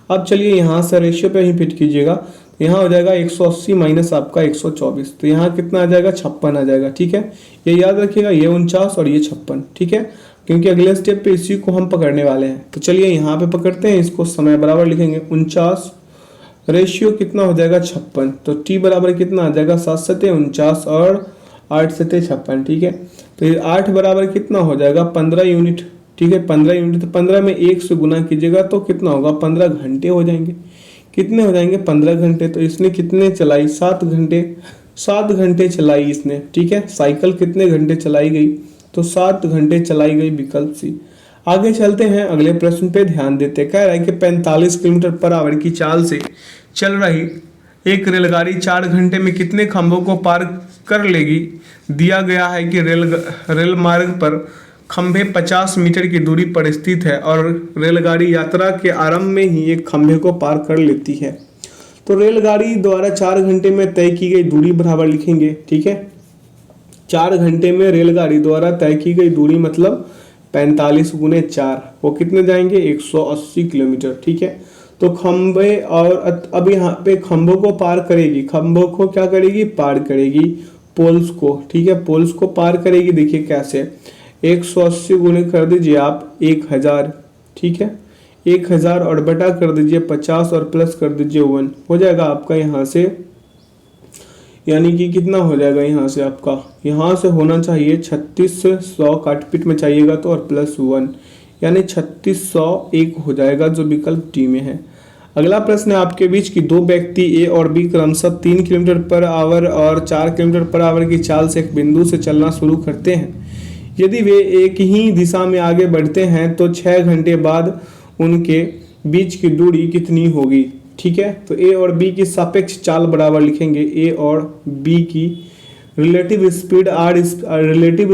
अब चलिए यहाँ से रेशियो पे ही फिट कीजिएगा। यहाँ हो जाएगा 180 माइनस आपका 124, तो यहाँ कितना आ जाएगा? 56 आ जाएगा। ठीक है, ये याद रखिएगा, ये 49 और ये 56। ठीक है, क्योंकि अगले स्टेप पे इसी को हम पकड़ने वाले हैं। तो चलिए यहाँ पे पकड़ते हैं इसको, समय बराबर लिखेंगे 49, रेशियो कितना हो जाएगा? 56। तो टी बराबर कितना आ जाएगा? 7 सते 49 और 8 सते 56। ठीक है, तो ये 8 बराबर कितना हो जाएगा? 15 यूनिट। ठीक है, 15 यूनिट, तो 15 में 1 से गुना कीजिएगा तो कितना होगा? 15 घंटे हो जाएंगे। कितने हो जाएंगे? 15 घंटे। तो इसने कितने चलाई? 7 घंटे। 7 घंटे चलाई इसने। ठीक है, साइकिल कितने घंटे चलाई गई? तो 7 घंटे चलाई गई, विकल्प सी। आगे चलते हैं, अगले प्रश्न पे ध्यान देते। कह रहा है कि 45 किलोमीटर पर आवर की चाल से चल रही एक रेलगाड़ी 4 घंटे में कितने खंभों को पार कर लेगी? दिया गया है कि रेल मार्ग पर खंभे 50 मीटर की दूरी पर स्थित है और रेलगाड़ी यात्रा के आरंभ में ही एक खंभे को पार कर लेती है। तो रेलगाड़ी द्वारा 4 घंटे में तय की गई दूरी बराबर लिखेंगे। ठीक है, 4 घंटे में रेलगाड़ी द्वारा तय की गई दूरी मतलब 45 गुने 4, वो कितने जाएंगे? 180 किलोमीटर। ठीक है, तो खंभे, और अब यहाँ पे खंभों को पार करेगी। खंभों को क्या करेगी? पार करेगी, पोल्स को। ठीक है, पोल्स को पार करेगी। देखिए कैसे, 180 गुने कर दीजिए आप 1000। ठीक है, 1000 और बटा कर दीजिए 50 और प्लस कर दीजिए 1, हो जाएगा आपका यहाँ से, यानी कि कितना हो जाएगा यहाँ से आपका? यहाँ से होना चाहिए 3600, काटपीट में चाहिएगा तो, और प्लस 1 यानी 3601 हो जाएगा, जो विकल्प डी में है। अगला प्रश्न है आपके बीच की दो व्यक्ति ए और बी क्रमशः 3 किलोमीटर पर आवर और 4 किलोमीटर पर आवर की चाल से एक बिंदु से चलना शुरू करते हैं। यदि वे एक ही दिशा में आगे बढ़ते हैं तो 6 घंटे बाद उनके बीच की दूरी कितनी होगी? ठीक है, तो ए और बी की सापेक्ष चाल बराबर लिखेंगे। ए और बी की रिलेटिव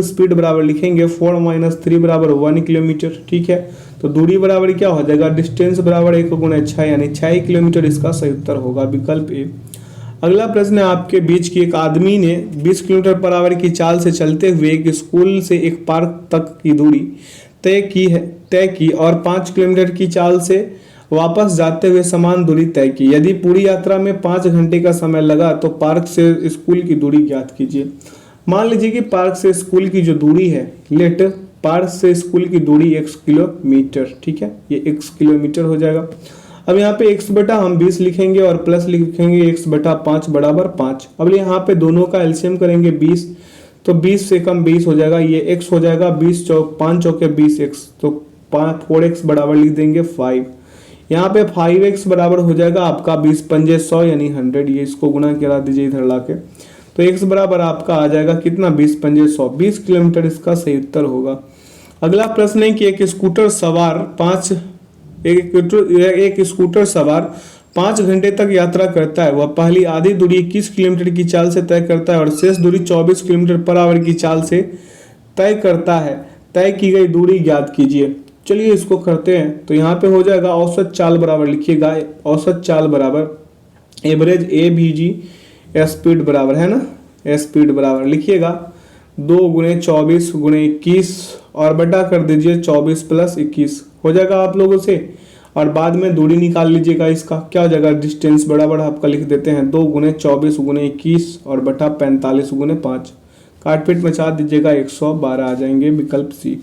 स्पीड बराबर लिखेंगे 4 - 3 बराबर 1 किलोमीटर। ठीक है, तो दूरी बराबर क्या हो जाएगा? डिस्टेंस बराबर 1 गुना 6 यानी 6 किलोमीटर, इसका सही उत्तर होगा विकल्प ए। अगला प्रश्न है आपके बीच की एक आदमी ने 20 किलोमीटर पर आवर की चाल से चलते हुए एक स्कूल से एक पार्क तक की दूरी तय की और 5 किलोमीटर की चाल से वापस जाते हुए समान दूरी तय की। यदि पूरी यात्रा में 5 घंटे का समय लगा तो पार्क से स्कूल की दूरी ज्ञात कीजिए। मान लीजिए कि पार्क से स्कूल की जो दूरी है, लेट पार्क से स्कूल की दूरी x किलोमीटर। ठीक है, ये x किलोमीटर हो जाएगा। अब यहाँ पे x बटा हम 20 लिखेंगे और प्लस लिखेंगे x बटा 5 बराबर 5। अब यहाँ पे दोनों का एलसीएम करेंगे 20, तो 20 से कम 20 हो जाएगा, ये x हो जाएगा 20 चौक 5 चौके 20x, तो 4x बराबर लिख देंगे 5। यहाँ पे 5x बराबर हो जाएगा आपका 20 पंजे 100 यानी 100, ये इसको गुना करा दीजिए इधर लाके, तो x बराबर आपका आ जाएगा कितना? 20 पंजे 100, 20 किलोमीटर इसका सही उत्तर होगा। अगला प्रश्न है कि एक स्कूटर सवार 5 घंटे तक यात्रा करता है। वह पहली आधी दूरी 21 किलोमीटर की चाल से तय करता है और शेष दूरी 24 किलोमीटर पर आवर की चाल से तय करता है। तय की गई दूरी ज्ञात कीजिए। चलिए इसको करते हैं, तो यहाँ पे हो जाएगा औसत चाल बराबर लिखिएगा, औसत चाल बराबर एवरेज AVG स्पीड बराबर है ना, स्पीड बराबर लिखिएगा 2 गुने 24 गुने 21 और बटा कर दीजिए 24 प्लस 21 हो जाएगा आप लोगों से, और बाद में दूरी निकाल लीजिएगा। इसका क्या हो जाएगा? डिस्टेंस बराबर आपका लिख देते हैं 2 गुने 24 गुने 21 और बटा 45 गुने 5, काटपीट मचा दीजिएगा 112 आ जाएंगे, विकल्प सी।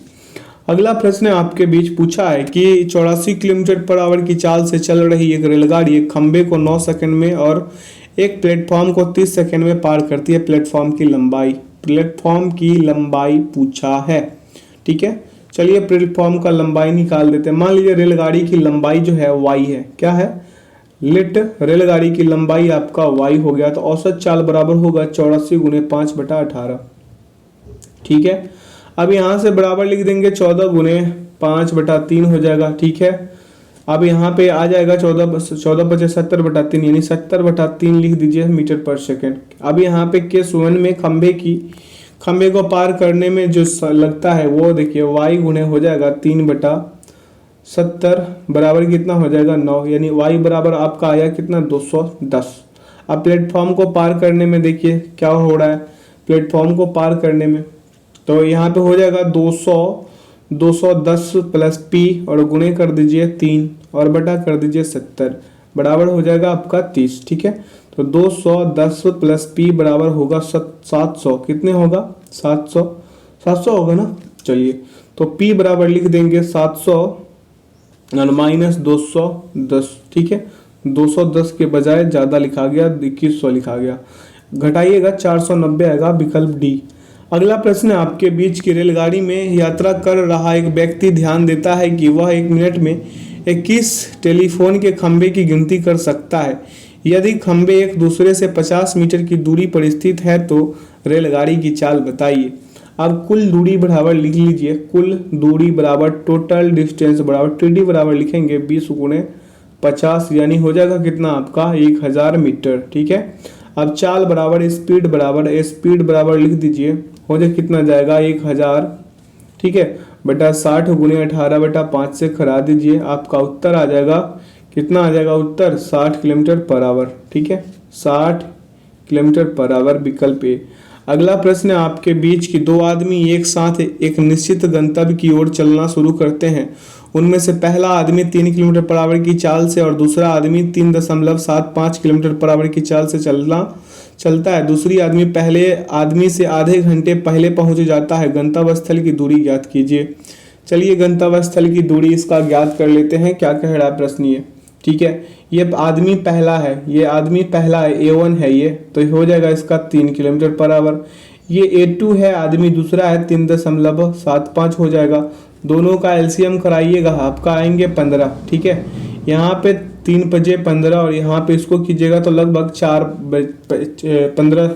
अगला प्रश्न आपके बीच पूछा है कि 84 किलोमीटर पर आवर की चाल से चल रही एक रेलगाड़ी एक खंबे को 9 सेकंड में और एक प्लेटफॉर्म को 30 सेकंड में पार करती है। प्लेटफॉर्म की लंबाई पूछा है। ठीक है, चलिए प्लेटफॉर्म का लंबाई निकाल देते हैं। मान लीजिए रेलगाड़ी की लंबाई जो है y है, क्या है, लेट रेलगाड़ी की लंबाई आपका y हो गया, तो औसत चाल बराबर होगा 84 गुने 5/18। ठीक है, अब यहाँ से बराबर लिख देंगे 14 गुने 5/3 हो जाएगा। ठीक है, अब यहाँ पे आ जाएगा 14 × 70/3 यानी 70/3 लिख दीजिए मीटर पर सेकेंड। अब यहाँ पे केस 1 में खंबे को पार करने में जो लगता है वो देखिए y गुने हो जाएगा 3/70 बराबर कितना हो जाएगा 9, यानी y बराबर आपका आया कितना 210। अब प्लेटफॉर्म को पार करने में देखिए क्या हो रहा है, प्लेटफॉर्म को पार करने में तो यहाँ पे हो जाएगा 210 प्लस p और गुणे कर दीजिए 3 और बटा कर दीजिए 70 बराबर हो जाएगा आपका 30। ठीक है, तो 210 प्लस p बराबर होगा 700, कितने होगा 700 होगा ना। चलिए तो p बराबर लिख देंगे 700 और माइनस 210। ठीक है, 210 के बजाय ज़्यादा लिखा गया, 2100 लिखा गया, घटाइएगा 490 आएगा विकल्प डी। अगला प्रश्न, आपके बीच की रेलगाड़ी में यात्रा कर रहा एक व्यक्ति ध्यान देता है कि वह 1 मिनट में 21 टेलीफोन के खंभे की गिनती कर सकता है। यदि खंभे एक दूसरे से 50 मीटर की दूरी पर स्थित है तो रेलगाड़ी की चाल बताइए। अब कुल दूरी बराबर लिख लीजिए, कुल दूरी बराबर टोटल डिस्टेंस बराबर टीडी बराबर लिखेंगे 20 गुणे 50 यानी हो जाएगा कितना आपका 1000 मीटर। ठीक है, अब चाल बराबर स्पीड बराबर लिख दीजिए, हो जाए कितना जाएगा 1000। ठीक है, बटा 60 गुणे 18/5 से करा दीजिए, आपका उत्तर आ जाएगा कितना आ जाएगा उत्तर 60 किलोमीटर पर आवर। ठीक है, 60 किलोमीटर पर आवर विकल्प ए। अगला प्रश्न, आपके बीच की दो आदमी एक साथ एक निश्चित गंतव्य की ओर चलना शुरू करते हैं। उनमें से पहला आदमी 3 किलोमीटर पर आवर की चाल से और दूसरा आदमी 3.75 किलोमीटर पर आवर की चाल से चलता है। दूसरी आदमी पहले आदमी से आधे घंटे पहले पहुंच जाता है। गंतव्य स्थल की दूरी ज्ञात कीजिए। चलिए गंतव्य स्थल की दूरी इसका ज्ञात कर लेते हैं, क्या कह रहा है प्रश्न ये। ठीक है, ये आदमी पहला है, ये आदमी पहला है, A1 है ये, तो हो जाएगा इसका 3 किलोमीटर पर आवर। ये A2 है, आदमी दूसरा है, 3.75 हो जाएगा। दोनों का एलसीएम कराइएगा, आपका आएंगे 15। ठीक है, यहाँ पे 3 बजे 15 और यहाँ पे इसको कीजिएगा तो लगभग 15,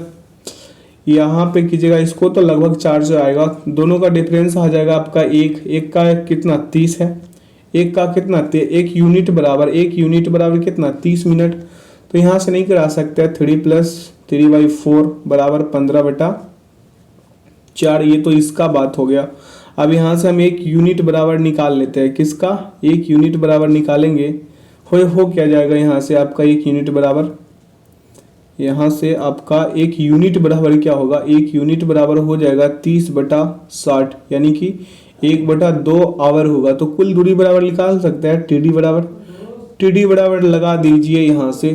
यहाँ पे कीजिएगा इसको तो लगभग 400 आएगा। दोनों का डिफरेंस आ जाएगा आपका एक का कितना 30 है, एक का कितना 1 यूनिट बराबर कितना 30 मिनट। तो यहाँ से नहीं करा सकते, 3 + 3/4 बराबर 15/4, ये तो इसका बात हो गया। अब यहाँ से हम 1 यूनिट बराबर निकाल लेते हैं, किसका 1 यूनिट बराबर निकालेंगे, हो क्या जाएगा यहाँ से आपका 1 यूनिट बराबर, यहाँ से आपका 1 यूनिट बराबर क्या होगा, 1 यूनिट बराबर हो जाएगा 30/60 यानी कि 1/2 आवर होगा। तो कुल दूरी बराबर निकाल सकते हैं, टीडी बराबर लगा दीजिए यहाँ से,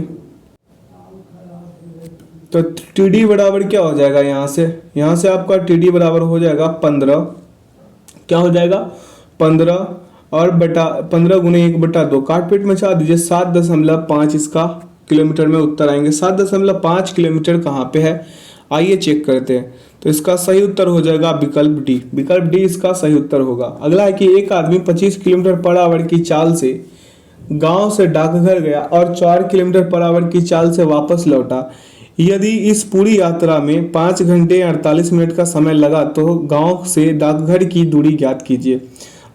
तो टीडी बराबर क्या हो जाएगा यहाँ से आपका टीडी बराबर हो जाएगा 15, क्या हो जाएगा 15 और बटा 15 गुने 1/2 काट पीट में चाह दीजिए, 7.5 इसका किलोमीटर में उत्तर आएंगे। 7.5 किलोमीटर कहाँ पे है, आइए चेक करते हैं। तो इसका सही उत्तर हो जाएगा विकल्प डी इसका सही उत्तर होगा। अगला है कि एक आदमी 25 किलोमीटर पर आवर की चाल से गांव से डाकघर गया और 4 किलोमीटर पर आवर की चाल से वापस लौटा। यदि इस पूरी यात्रा में 5 घंटे 48 मिनट का समय लगा तो गांव से डाकघर की दूरी ज्ञात कीजिए।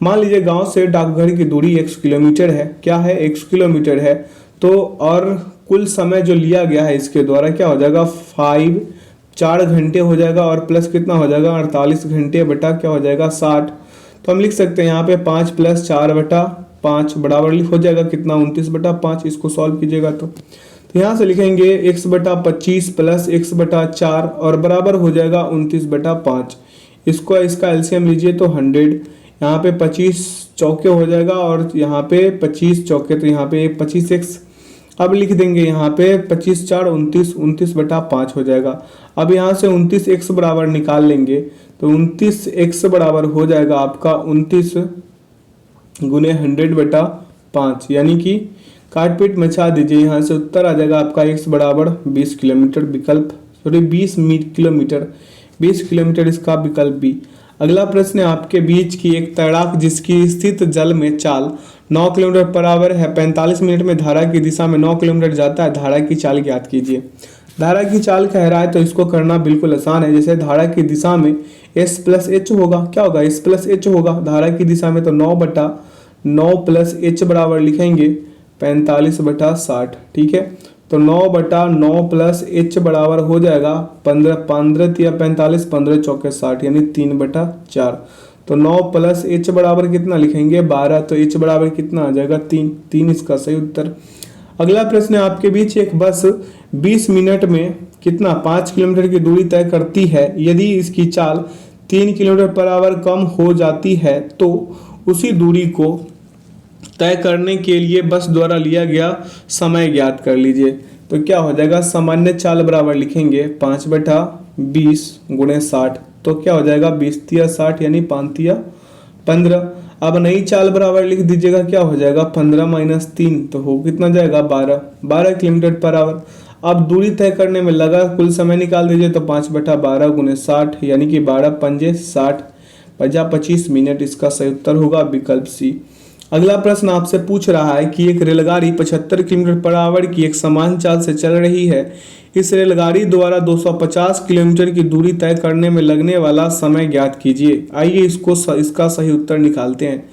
मान लीजिए गांव से डाकघर की दूरी 100 किलोमीटर है, क्या है 100 किलोमीटर है, तो और कुल समय जो लिया गया है इसके द्वारा क्या हो जाएगा 4 घंटे हो जाएगा और प्लस कितना हो जाएगा 48 घंटे बटा क्या हो जाएगा 60। तो हम लिख सकते हैं यहाँ पे 5 + 4/5 बराबर हो जाएगा कितना 29/5। इसको सॉल्व कीजिएगा तो यहाँ से लिखेंगे x/25 + x/4 और बराबर हो जाएगा 29/5। इसका एलसीएम लीजिए तो 100, यहाँ पे 25 चौके हो जाएगा और यहाँ पे 25 चौके, तो यहाँ पे 25x अब लिख देंगे, यहाँ पे 25 × 4 = 29/5 हो जाएगा। अब यहाँ से 29x बराबर निकाल लेंगे तो 29x बराबर हो जाएगा आपका 29 गुने 100/5 यानी कि काट पीट मचा दीजिए, यहाँ से उत्तर आ जाएगा आपका x बराबर 20 किलोमीटर विकल्प 20 किलोमीटर इसका विकल्प बी। अगला प्रश्न है आपके बीच की एक तैराक जिसकी स्थित जल में चाल 9 किलोमीटर पर आवर है, 45 मिनट में धारा की दिशा में 9 किलोमीटर जाता है, धारा की चाल ज्ञात कीजिए। धारा की चाल कह रहा है तो इसको करना बिल्कुल आसान है। जैसे धारा की दिशा में S प्लस एच होगा, क्या होगा, S प्लस एच होगा। धारा की दिशा में तो 9/9 प्लस एच बराबर लिखेंगे 45/60, ठीक है। तो 9/9 प्लस एच बराबर हो जाएगा 15, 15 या 45, 15 चौके 60 यानी 3/4। तो 9 प्लस एच बराबर कितना लिखेंगे 12, तो एच बराबर कितना आ जाएगा 3 इसका सही उत्तर। अगला प्रश्न है आपके बीच एक बस 20 मिनट में कितना 5 किलोमीटर की दूरी तय करती है। यदि इसकी चाल 3 किलोमीटर पर आवर कम हो जाती है तो उसी दूरी को तय करने के लिए बस द्वारा लिया गया समय ज्ञात कर लीजिए। तो क्या हो जाएगा, सामान्य चाल बराबर लिखेंगे 5/20 गुणे 60, तो क्या हो जाएगा 20 तिया 60 यानी 5 तिया 15। अब नई चाल बराबर लिख दीजिएगा, क्या हो जाएगा 15 - 3, तो हो कितना जाएगा 12 किलोमीटर पर आवर। अब दूरी तय करने में लगा कुल समय निकाल दीजिए, तो 5/12 गुणे 60 यानी कि 12 पंजे 60, 25 मिनट इसका सही उत्तर होगा विकल्प सी। अगला प्रश्न आपसे पूछ रहा है कि एक रेलगाड़ी 75 किलोमीटर पर आवर की एक समान चाल से चल रही है। इस रेलगाड़ी द्वारा 250 किलोमीटर की दूरी तय करने में लगने वाला समय ज्ञात कीजिए। आइए इसका सही उत्तर निकालते हैं।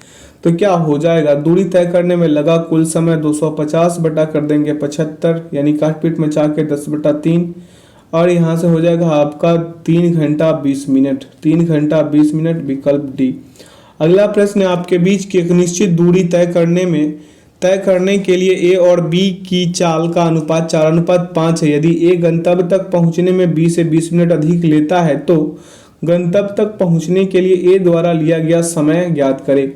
तो क्या हो जाएगा, दूरी तय करने में लगा कुल समय 250 बटा कर देंगे 75 यानी काटपीट में चाके 10/3 और यहाँ से हो जाएगा आपका 3 घंटा 20 मिनट, 3 घंटा 20 मिनट विकल्प डी। अगला प्रश्न आपके बीच की एक निश्चित दूरी तय करने के लिए ए और बी की चाल का अनुपात 4:5 है। यदि ए गंतव्य तक पहुंचने में बी से 20 मिनट अधिक लेता है तो गंतव्य तक पहुंचने के लिए ए द्वारा लिया गया समय ज्ञात करें।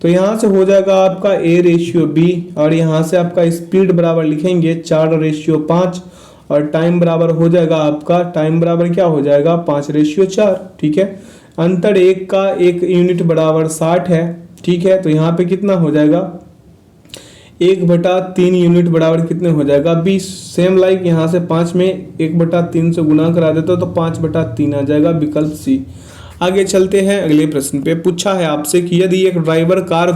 तो यहाँ से हो जाएगा आपका A/B और यहाँ से आपका स्पीड बराबर लिखेंगे 4/5 और टाइम बराबर हो जाएगा आपका, टाइम बराबर क्या हो जाएगा 5/4, ठीक है। अंतर एक का 1 यूनिट बराबर 60 है, ठीक है। तो यहाँ पे कितना हो जाएगा 1/3 यूनिट बराबर कितने हो जाएगा 20। सेम लाइक यहाँ से 5 में 1/3 से गुना करा देते हो तो 5/3 आ जाएगा विकल्प सी। आगे चलते हैं अगले प्रश्न पे। पूछा है आपसे कि यदि एक ड्राइवर कार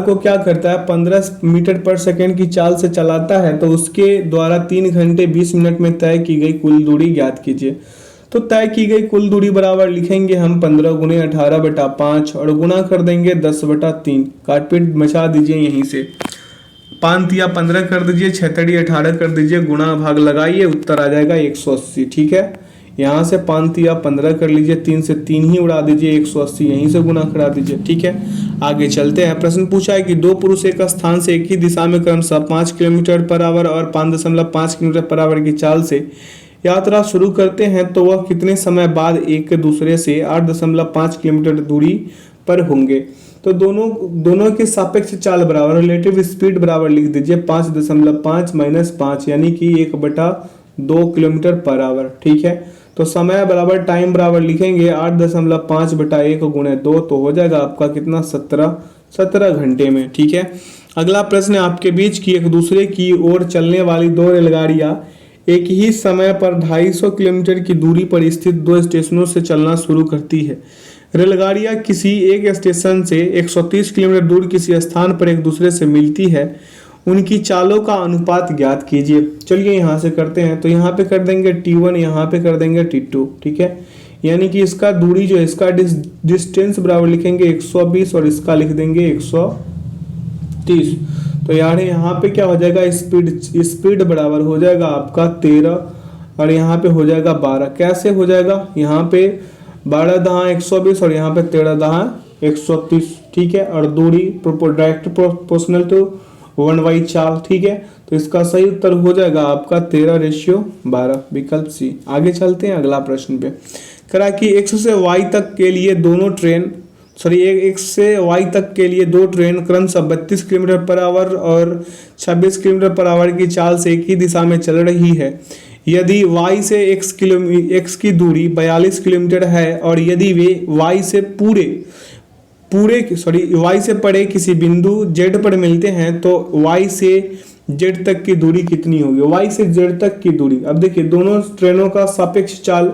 को क्या करता है 15 मीटर पर सेकंड की चाल से चलाता है तो उसके द्वारा 3 घंटे 20 मिनट में तय की गई कुल दूरी ज्ञात कीजिए। तो तय की गई कुल दूरी बराबर लिखेंगे हम 15 गुणे 18/5 और गुना कर देंगे 10/3, काटपीट मचा दीजिए यहीं से 5 या 15 कर दीजिए, 6 18 कर दीजिए, गुणा भाग लगाइए, उत्तर आ जाएगा 180, ठीक है। यहाँ से 5 या 15 कर लीजिए, 3 से 3 ही उड़ा दीजिए, 180 यहीं से गुना करा दीजिए, ठीक है। आगे चलते हैं। प्रश्न पूछा है कि दो पुरुष एक स्थान से एक ही दिशा में क्रमशः 5 किलोमीटर पर आवर और 5.5 किलोमीटर पर आवर की चाल से यात्रा शुरू करते हैं तो वह कितने समय बाद एक दूसरे से 8.5 किलोमीटर दूरी पर होंगे। तो दोनों के सापेक्ष चाल बराबर, रिलेटिव स्पीड बराबर लिख दीजिए 5.5 - 5 यानी कि 1/2 किलोमीटर पर आवर, ठीक है। तो समय बराबर टाइम बराबर लिखेंगे 8.5 बटा 1 गुणे 2, तो हो जाएगा आपका कितना 17 घंटे में, ठीक है। अगला प्रश्न आपके बीच की एक दूसरे की ओर चलने वाली दो रेलगाड़ियां एक ही समय पर 250 किलोमीटर की दूरी पर स्थित दो स्टेशनों से चलना शुरू करती है। रेलगाड़ियां किसी एक स्टेशन से 130 किलोमीटर दूर किसी स्थान पर एक दूसरे से मिलती है, उनकी चालों का अनुपात ज्ञात कीजिए। चलिए यहाँ से करते हैं। तो यहाँ पे कर देंगे T1, यहाँ पे कर देंगे T2, ठीक है। यानी कि इसका दूरी जो है, इसका डिस्टेंस बराबर लिखेंगे 120 और इसका लिख देंगे 130। तो यार यहाँ पे क्या हो जाएगा, स्पीड बराबर हो जाएगा आपका 13 और यहाँ पे हो जाएगा 12। कैसे हो जाएगा, यहाँ पे 12 दहा 120 और यहाँ पे 13 दहा 130, ठीक है। और दूरी डायरेक्ट प्रोपोर्शनल टू 1/4, ठीक है। तो इसका सही उत्तर हो जाएगा आपका 13/12 विकल्प सी। आगे चलते हैं अगला प्रश्न पे। करा कि x से y तक के लिए x से y तक के लिए दो ट्रेन क्रमशः 32 किलोमीटर पर आवर और 26 किलोमीटर पर आवर की चाल से एक ही दिशा में चल रही है। यदि y से x की दूरी 42 किलोमीटर है और यदि वे y से y से परे किसी बिंदु z पर मिलते हैं तो y से z तक की दूरी कितनी होगी। y से z तक की दूरी, अब देखिए दोनों ट्रेनों का सापेक्ष चाल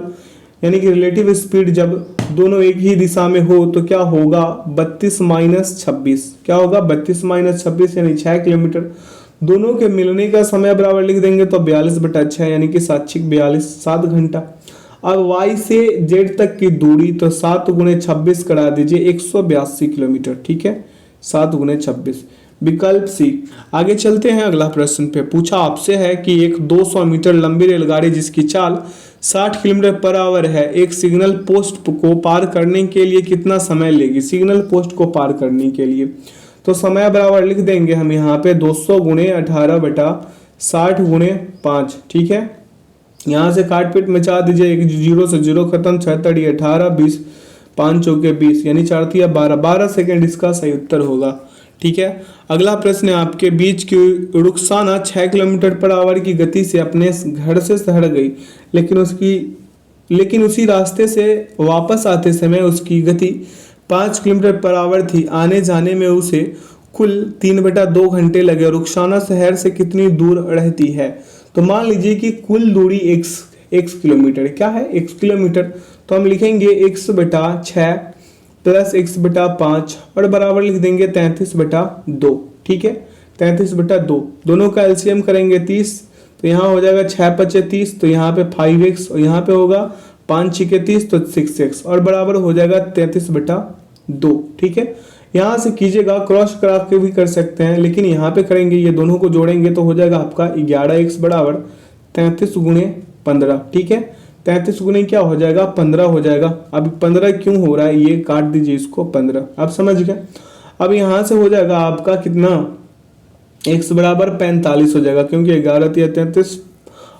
यानी कि रिलेटिव स्पीड जब दोनों एक ही दिशा में हो तो क्या होगा 32 माइनस 26, क्या होगा 32 माइनस 26 यानी 6 किलोमीटर। दोनों के मिलने का समय बराबर लिख देंगे तो 42/6 यानी कि 7×42 7 घंटा। अब y से z तक की दूरी तो 7 × 26 करा दीजिए 182 किलोमीटर, ठीक है 7 × 26 विकल्प सी। आगे चलते हैं अगला प्रश्न पे। पूछा आपसे है कि एक 200 मीटर लंबी रेलगाड़ी जिसकी चाल 60 किलोमीटर पर आवर है एक सिग्नल पोस्ट को पार करने के लिए कितना समय लेगी। सिग्नल पोस्ट को पार करने के लिए तो समय बराबर लिख देंगे हम यहाँ पे 200 × 18/60 × 5, ठीक है। यहाँ से काट पीट मचा दीजिए, एक जीरो से जीरो खत्म, 6 × 18 20 5 × 20 यानी 4 × 12 सेकेंड इसका सही उत्तर होगा, ठीक है। अगला प्रश्न है आपके बीच की रुखसाना 6 किलोमीटर पर आवर की गति से अपने घर से शहर गई, लेकिन उसी रास्ते से वापस आते समय उसकी गति 5 किलोमीटर पर आवर थी। आने जाने में उसे कुल 3/2 घंटे लगे। रुखसाना शहर से कितनी दूर रहती है। तो मान लीजिए कि कुल दूरी x किलोमीटर, क्या है x किलोमीटर, तो हम लिखेंगे x/6 प्लस x/5 और बराबर लिख देंगे 33/2, ठीक है 33/2। दोनों का एलसीएम करेंगे 30 तो यहाँ हो जाएगा 6×5 = 30, तो यहाँ पे 5x और यहाँ पे होगा 5×6 = 30 तो 6x और बराबर हो जाएगा 33/2, ठीक है। यहाँ से कीजिएगा, क्रॉस करा के भी कर सकते हैं लेकिन यहाँ पे करेंगे, ये दोनों को जोड़ेंगे तो हो जाएगा आपका 11x बराबर 33 × 15, ठीक है 33 गुने क्या हो जाएगा 15 हो जाएगा। अब 15 क्यों हो रहा है, ये काट दीजिए इसको 15, आप समझ गए। अब यहाँ से हो जाएगा आपका कितना x बराबर 45 हो जाएगा, क्योंकि 11 × 33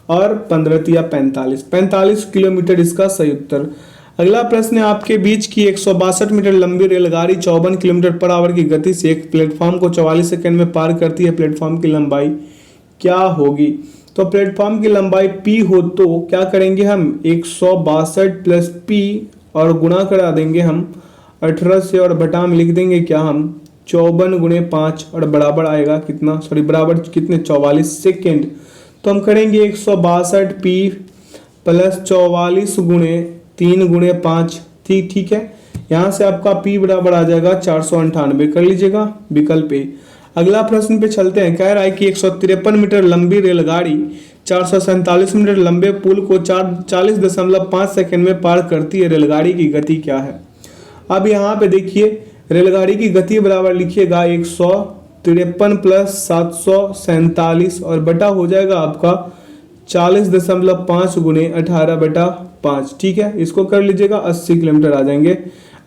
और 15 × 45 45 किलोमीटर इसका सही उत्तर। अगला प्रश्न है आपके बीच की 162 मीटर लंबी रेलगाड़ी 54 किलोमीटर पर आवर की गति से एक प्लेटफॉर्म को 44 सेकंड में पार करती है। प्लेटफॉर्म की लंबाई क्या होगी। तो प्लेटफॉर्म की लंबाई p हो तो क्या करेंगे हम 162 प्लस p और गुणा करा देंगे हम 18 से और बटा में लिख देंगे क्या हम 54 × 5 और बराबर आएगा कितना, बराबर कितने 44 सेकेंड। तो हम करेंगे 162 p प्लस 44 × 3 × 5, ठीक है। यहाँ से आपका p बराबर आ जाएगा 498, कर लीजिएगा विकल्प ए। अगला प्रश्न पे चलते हैं। कह रहा है कि 153 मीटर लंबी रेलगाड़ी 447 मीटर लंबे पुल को 40.5 सेकंड में पार करती है। रेलगाड़ी की गति क्या है। अब यहाँ पे देखिए रेलगाड़ी की गति बराबर लिखिएगा 153 प्लस 747 और बटा हो जाएगा आपका 40.5 × 18/5, ठीक है। इसको कर लीजिएगा 80 किलोमीटर आ जाएंगे,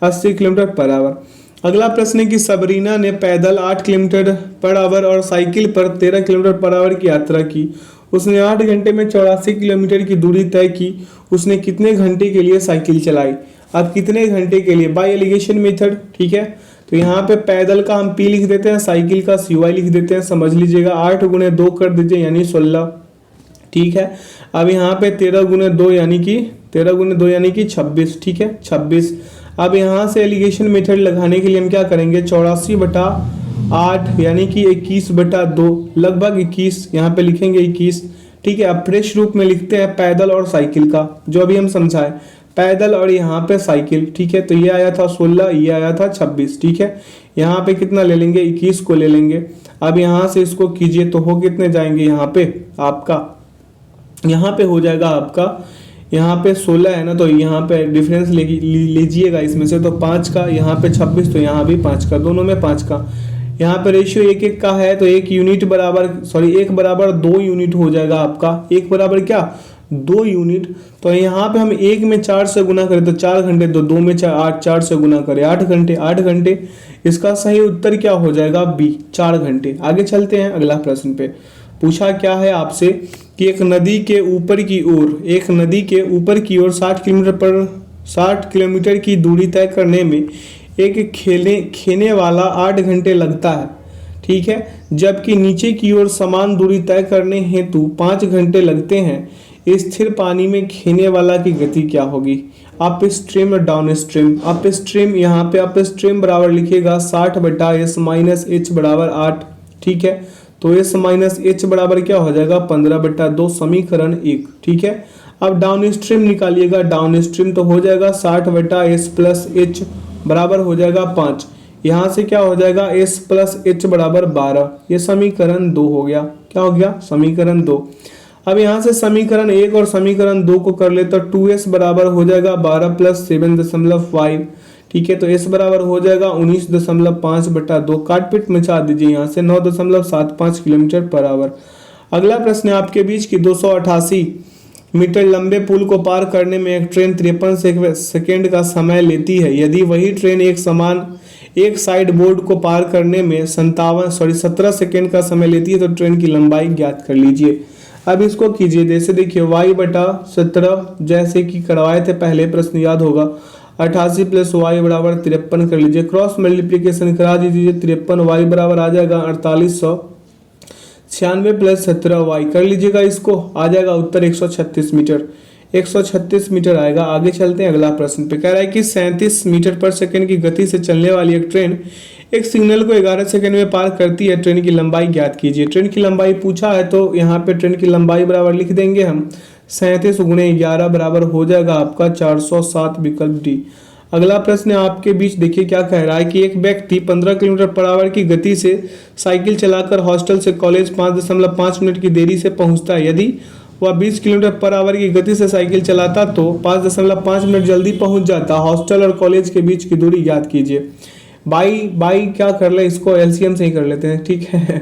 80 किलोमीटर पर आवर। अगला प्रश्न है कि सबरीना ने पैदल 8 किलोमीटर पर आवर और साइकिल पर 13 किलोमीटर पर आवर की यात्रा की। उसने 8 घंटे में 84 किलोमीटर की दूरी तय की। उसने कितने घंटे के लिए साइकिल चलाई। अब कितने घंटे के लिए, बाय एलिगेशन मेथड, ठीक है। तो यहाँ पे पैदल का हम p लिख देते हैं, साइकिल का cy लिख देते हैं, समझ लीजिएगा। 8 × 2 कर दीजिए यानी 16, ठीक है। अब यहाँ पे 13 × 2 यानी कि 26, ठीक है 26। अब यहाँ से एलिगेशन मेथड लगाने के लिए हम क्या करेंगे 84/8 यानी कि 21/2 लगभग 21, यहाँ पे लिखेंगे 21, ठीक है। अब फ्रेश रूप में लिखते हैं पैदल और साइकिल का, जो अभी हम समझाए पैदल और यहाँ पे साइकिल, ठीक है। तो ये आया था 16, ये आया था 26, ठीक है। यहाँ पे कितना ले लेंगे 21 को ले लेंगे। अब यहाँ से इसको कीजिए तो हो कितने जाएंगे, यहाँ पे आपका यहाँ पे हो जाएगा आपका यहाँ पे 16 है ना, तो यहाँ पे डिफरेंस लीजिएगा इसमें से, तो 5 का, यहाँ पे 26 तो यहाँ भी 5 का, दोनों में 5 का। यहाँ पे रेशियो 1:1 का है तो 1 यूनिट बराबर 1 बराबर 2 यूनिट हो जाएगा आपका। 1 बराबर क्या 2 यूनिट। तो यहाँ पे हम 1 में 4 से गुना करें तो 4 घंटे, तो 2 में 4 से गुना करें 8 घंटे, 8 घंटे। इसका सही उत्तर क्या हो जाएगा बी 4 घंटे। आगे चलते हैं अगला प्रश्न पे। पूछा क्या है आपसे कि एक नदी के ऊपर की ओर 60 किलोमीटर की दूरी तय करने में एक खेने वाला 8 घंटे लगता है, ठीक है। जबकि नीचे की ओर समान दूरी तय करने हेतु 5 घंटे लगते हैं। स्थिर पानी में खेने वाला की गति क्या होगी। अप स्ट्रीम और डाउन स्ट्रीम। अप स्ट्रीम, यहाँ पे अप स्ट्रीम बराबर लिखिएगा 60/s - h बराबर 8, ठीक है। तो s - h बराबर क्या हो जाएगा 15/2, समीकरण 1, ठीक है। अब डाउन स्ट्रीम निकालिएगा, डाउन स्ट्रीम तो हो जाएगा 60/s+h बराबर हो जाएगा 5। यहाँ से क्या हो जाएगा, s + h बराबर 12। ये समीकरण 2 हो गया। क्या हो गया, समीकरण 2। अब यहाँ से समीकरण 1 और समीकरण 2 को कर ले तो 2s बराबर हो जाएगा 12 + 7.5। ठीक है, तो s बराबर हो जाएगा 19.5/2। काट पीट मचा दीजिए, यहाँ से 9.75 किलोमीटर/आवर। अगला प्रश्न है आपके बीच की 288 मीटर लंबे पुल को पार करने में एक ट्रेन 53 सेकेंड का समय लेती है। यदि वही ट्रेन एक साइड बोर्ड को पार करने में 17 सेकेंड का समय लेती है तो ट्रेन की लंबाई ज्ञात कर लीजिए। अब इसको कीजिए, जैसे देखिए y/17 जैसे कि करवाए थे पहले प्रश्न, याद होगा 88 + y = 53 कर लीजिए, क्रॉस मल्टीप्लिकेशन करा दीजिए। 53y बराबर आ जाएगा 4896 + 17y कर लीजिएगा, इसको आ जाएगा उत्तर 136 मीटर। 136 मीटर आएगा। आगे चलते हैं अगला प्रश्न पे। कह रहा है कि 37 मीटर/सेकंड की गति से चलने वाली एक ट्रेन एक सिग्नल को 11 सेकंड में पार करती है। ट्रेन की लंबाई ज्ञात कीजिए। ट्रेन की लंबाई पूछा है तो यहाँ पे ट्रेन की लंबाई बराबर लिख देंगे हम 37 × 11 बराबर हो जाएगा आपका 407, विकल्प डी। अगला प्रश्न आपके बीच देखिए क्या कह रहा है कि एक व्यक्ति 15 किलोमीटर/आवर की गति से साइकिल चलाकर हॉस्टल से कॉलेज 5.5 मिनट की देरी से पहुंचता है। यदि वह 20 किलोमीटर/आवर की गति से साइकिल चलाता तो 5.5 मिनट जल्दी पहुंच जाता। हॉस्टल और कॉलेज के बीच की दूरी याद कीजिए। बाई क्या कर ले, इसको एलसीएम से ही कर लेते हैं। ठीक है,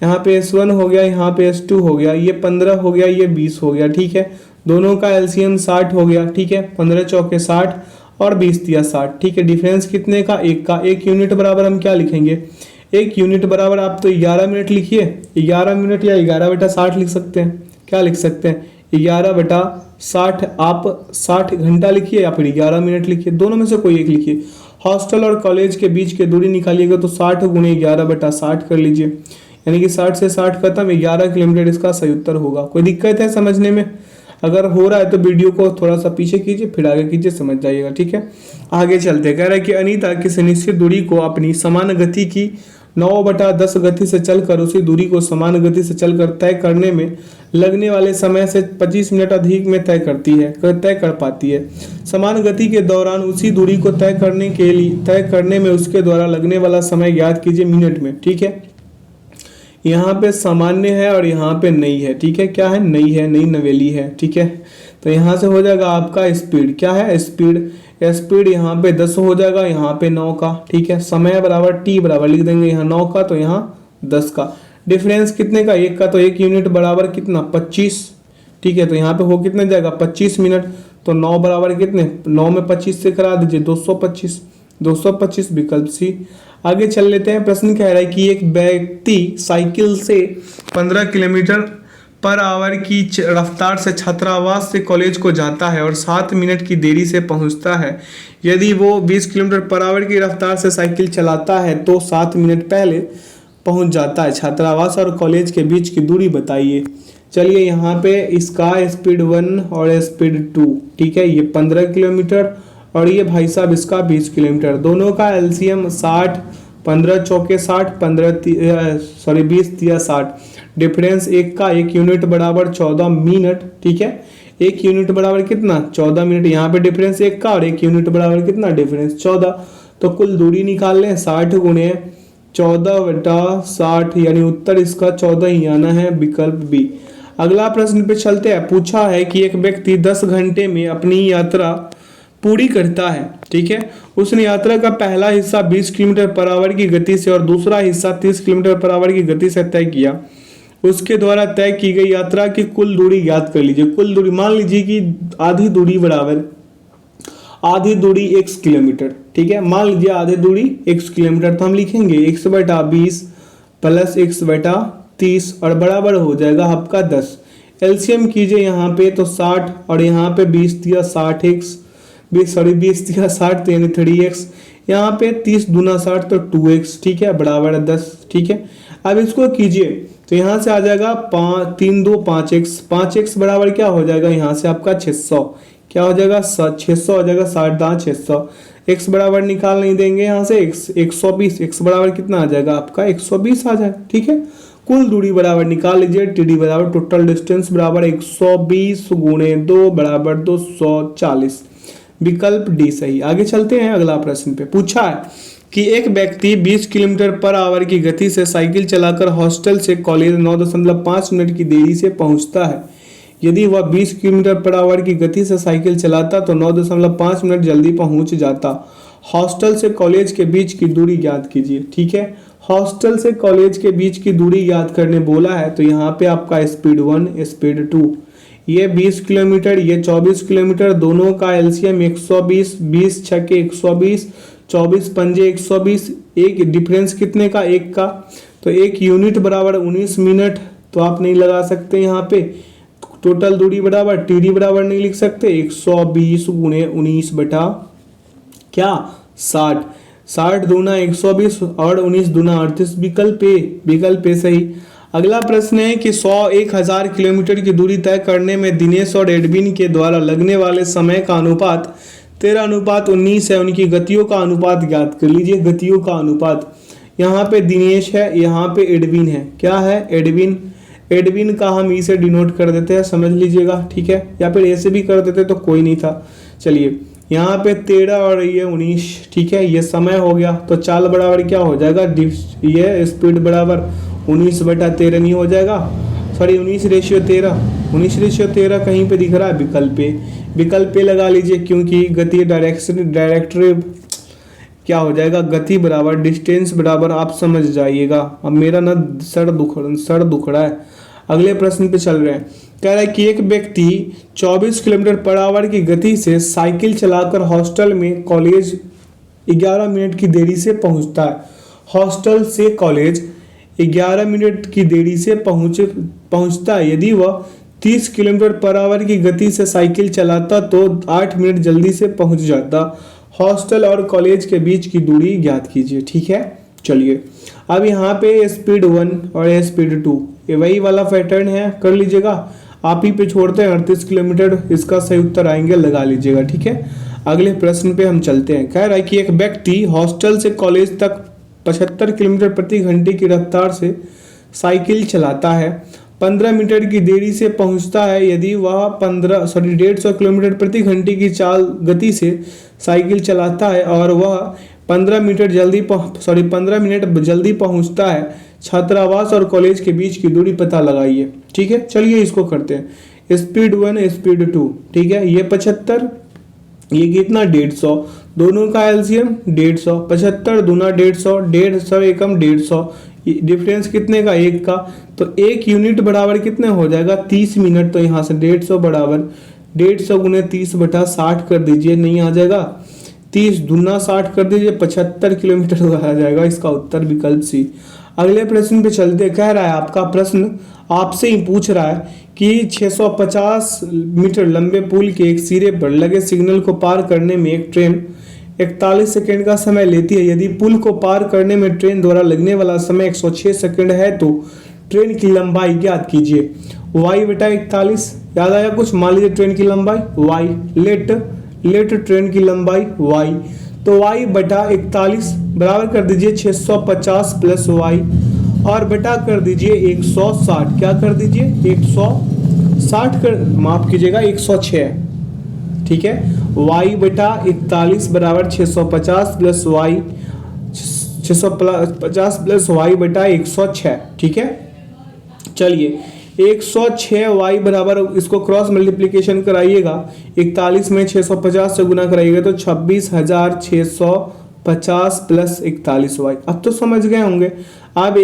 यहाँ पे S1 हो गया, यहाँ पे S2 हो गया, ये 15 हो गया, ये 20 हो गया। ठीक है, दोनों का एलसीएम 60 हो गया। ठीक है, 15 चौके 60 और 20 दिया 60। ठीक है, डिफरेंस कितने का, 1 का। 1 यूनिट बराबर हम क्या लिखेंगे, 1 यूनिट बराबर आप तो 11 मिनट लिखिए। 11 मिनट या 11/60 लिख सकते हैं। क्या लिख सकते हैं, 11/60। आप 60 घंटा लिखिए या फिर 11 मिनट लिखिए, दोनों में से कोई एक लिखिए। हॉस्टल और कॉलेज के बीच की दूरी निकालिएगा तो 60 × 11/60 कर लीजिए, यानी कि 60 से 60 खत्म, 11 किलोमीटर इसका सही उत्तर होगा। कोई दिक्कत है समझने में? अगर हो रहा है तो वीडियो को थोड़ा सा पीछे कीजिए, फिर आगे कीजिए, समझ जाइएगा। ठीक है, आगे चलते। कह रहा है कि अनीता किसी निश्चित दूरी को अपनी समान गति की 9/10 गति से चलकर उसी दूरी को समान गति से चलकर तय करने में लगने वाले समय से 25 मिनट अधिक में तय कर पाती है। समान गति के दौरान उसी दूरी को तय करने में उसके द्वारा लगने वाला समय ज्ञात कीजिए मिनट में। ठीक है, यहाँ पे सामान्य है और यहाँ पे नई है। ठीक है, क्या है, नई है, नई नवेली है। ठीक है, तो यहाँ से हो जाएगा आपका स्पीड। क्या है, स्पीड यहाँ पे 10 हो जाएगा, यहाँ पे 9 का। ठीक है, समय बराबर t बराबर लिख देंगे, यहाँ 9 का तो यहाँ 10 का। डिफरेंस कितने का, 1 का, तो 1 यूनिट बराबर कितना, 25। ठीक है, तो यहाँ पे हो कितने जाएगा, 25 मिनट। तो 9 बराबर कितने, 9 में 25 से करा दीजिए, 225, विकल्प सी। आगे चल लेते हैं। प्रश्न कह रहा है कि एक व्यक्ति साइकिल से 15 किलोमीटर/आवर की रफ्तार से छात्रावास से कॉलेज को जाता है और 7 मिनट की देरी से पहुंचता है। यदि वो 20 किलोमीटर/आवर की रफ्तार से साइकिल चलाता है तो 7 मिनट पहले पहुंच जाता है। छात्रावास और कॉलेज के बीच की दूरी बताइए। चलिए, यहाँ पे इसका स्पीड 1 और स्पीड 2। ठीक है, ये 15 किलोमीटर और ये भाई साहब इसका 20 किलोमीटर। दोनों का एलसीएम 60, 15 चौके 60, 20 दिया 60। डिफरेंस 1 का, 1 यूनिट बराबर 14 मिनट। ठीक है, 1 यूनिट बराबर कितना, 14 मिनट। यहाँ पे डिफरेंस 1 का और 1 यूनिट बराबर कितना, डिफरेंस 14। तो कुल दूरी निकाल लें, 60 × 14/60, यानी उत्तर इसका 14 ही आना है, विकल्प बी। अगला प्रश्न पे चलते हैं। पूछा है कि एक व्यक्ति 10 घंटे में अपनी यात्रा पूरी करता है। ठीक है, उसने यात्रा का पहला हिस्सा 20 किलोमीटर/आवर की गति से और दूसरा हिस्सा 30 किलोमीटर/आवर की गति से तय किया। उसके द्वारा तय की गई यात्रा की कुल दूरी ज्ञात कर लीजिए। कुल दूरी मान लीजिए कि आधी दूरी x किलोमीटर। ठीक है, मान लीजिए आधी दूरी x किलोमीटर, तो हम लिखेंगे x/20 + x/30 और बराबर हो जाएगा आपका 10। एलसीएम कीजिए यहाँ पे तो 60 और यहाँ पे 20 दिया 60x, 20 दिया 60 तो यानी 3x। यहाँ पे 30 दूना 60 तो 2x। ठीक है, बराबर 10। ठीक है, अब इसको कीजिए तो यहाँ से आ जाएगा 3 2 5x। 5x बराबर क्या हो जाएगा, यहाँ से आपका 600। क्या हो जाएगा, 600 हो जाएगा, 60 600। x बराबर निकाल नहीं देंगे यहाँ से, x 120। x बराबर कितना आ जाएगा आपका, 120 आ जाएगा। ठीक है, कुल दूरी बराबर निकाल लीजिए, टीडी बराबर टोटल डिस्टेंस बराबर 120 गुणे 2 बराबर 240। विकल्प डी सही। आगे चलते हैं अगला प्रश्न पे। पूछा है कि एक व्यक्ति 20 किलोमीटर पर आवर की गति से साइकिल चलाकर हॉस्टल से कॉलेज 9.5 मिनट की देरी से पहुंचता है। यदि वह 20 किलोमीटर पर आवर की गति से साइकिल चलाता तो 9.5 मिनट जल्दी पहुंच जाता। हॉस्टल से कॉलेज के बीच की दूरी ज्ञात कीजिए। ठीक है, हॉस्टल से कॉलेज के बीच की दूरी ज्ञात करने बोला है, तो यहाँ पे आपका स्पीड 1 स्पीड 2, ये 20 किलोमीटर ये 24 किलोमीटर, दोनों का एलसीएम 120, 20 छके 120, 24 पंजे 120, एक डिफरेंस कितने का, एक का, तो एक यूनिट बराबर 19 मिनट, तो आप नहीं लगा सकते यहाँ पे। टोटल दूरी बराबर टीडी बराबर नहीं लिख सकते, 120 गुणे 19 बटा क्या 60, 60 दूना 120 और 19 दूना 38। विकल्प ए सही। अगला प्रश्न है कि 1000 किलोमीटर की दूरी तय करने में दिनेश और एडविन के द्वारा लगने वाले समय का अनुपात 13:19 है। उनकी गतियों का अनुपात ज्ञात कर लीजिए। गतियों का अनुपात, यहाँ पे दिनेश है, यहाँ पे एडविन है। क्या है, एडविन का हम ई से डिनोट कर देते हैं, समझ लीजिएगा। ठीक है, या फिर ए से भी कर देते तो कोई नहीं था। चलिए, यहाँ पे 13 और ये 19। ठीक है, ये समय हो गया, तो चाल बराबर क्या हो जाएगा, ये स्पीड बराबर 19/13 नहीं हो जाएगा, सॉरी 19/13 कहीं पे दिख रहा है, विकल्प पे लगा लीजिए, क्योंकि गति डायरेक्टरी क्या हो जाएगा, गति बराबर डिस्टेंस बराबर, आप समझ जाइएगा। अब मेरा ना सर दुख रहा है। अगले प्रश्न पे चल रहे हैं। कह रहा है कि एक व्यक्ति 24 किलोमीटर पर आवर की गति से साइकिल चलाकर हॉस्टल में कॉलेज 11 मिनट की देरी से पहुंचता है। हॉस्टल से कॉलेज 11 मिनट की देरी से पहुंचता है। यदि वह 30 किलोमीटर पर आवर की गति से साइकिल चलाता तो 8 मिनट जल्दी से पहुंच जाता। हॉस्टल और कॉलेज के बीच की दूरी ज्ञात कीजिए। ठीक है, चलिए अब यहाँ पे स्पीड 1 और स्पीड 2 ये वही वाला पैटर्न है, कर लीजिएगा। आप ही पे छोड़ते हैं 38 किलोमीटर, इसका सही उत्तर आएंगे, लगा लीजिएगा। ठीक है, अगले प्रश्न पे हम चलते हैं। कह रहा है कि एक व्यक्ति हॉस्टल से कॉलेज तक 75 किलोमीटर प्रति घंटे की रफ्तार से साइकिल चलाता है, 15 मिनट की देरी से पहुंचता है। यदि वह 150 किलोमीटर प्रति घंटे की चाल गति से साइकिल चलाता है और वह 15 मिनट जल्दी पहुंचता है, छात्रावास और कॉलेज के बीच की दूरी पता लगाइए। ठीक है, चलिए इसको करते हैं। स्पीड 1 स्पीड 2, ठीक है, ये 75, ये कितना 150, दोनों का एलसीएम 150, 75 दूना 150, 150 एकम 150, डिफरेंस कितने का, एक का, तो एक यूनिट बराबर कितने हो जाएगा 30 मिनट। तो यहाँ से 150 बराबर 150 गुने 30/60 कर दीजिए, नहीं आ जाएगा, 30 दूना 60 कर दीजिए, 75 किलोमीटर आ जाएगा। इसका उत्तर विकल्प सी। अगले प्रश्न पे चलते। कह रहा है आपका प्रश्न आपसे ही पूछ रहा है कि 650 मीटर लंबे पुल के एक सिरे पर लगे सिग्नल को पार करने में एक ट्रेन 41 सेकंड का समय लेती है। यदि पुल को पार करने में ट्रेन द्वारा लगने वाला समय 106 सेकंड है तो ट्रेन की लंबाई ज्ञात कीजिए। y/41 याद आया कुछ, मान लीजिए ट्रेन की लंबाई y, लेट ट्रेन की लंबाई y, तो y/41 बराबर कर दीजिए 650 प्लस y और बटा कर दीजिए 160। क्या कर दीजिए 160 कर, माफ कीजिएगा 106। ठीक है, y/41 बराबर 650 प्लस y, 650 प्लस y/106। ठीक है, चलिए 106y बराबर, इसको क्रॉस मल्टीप्लिकेशन कराइएगा, 41 में 650 से गुना कराइएगा तो 26,650 प्लस 41y। अब तो समझ गए होंगे। अब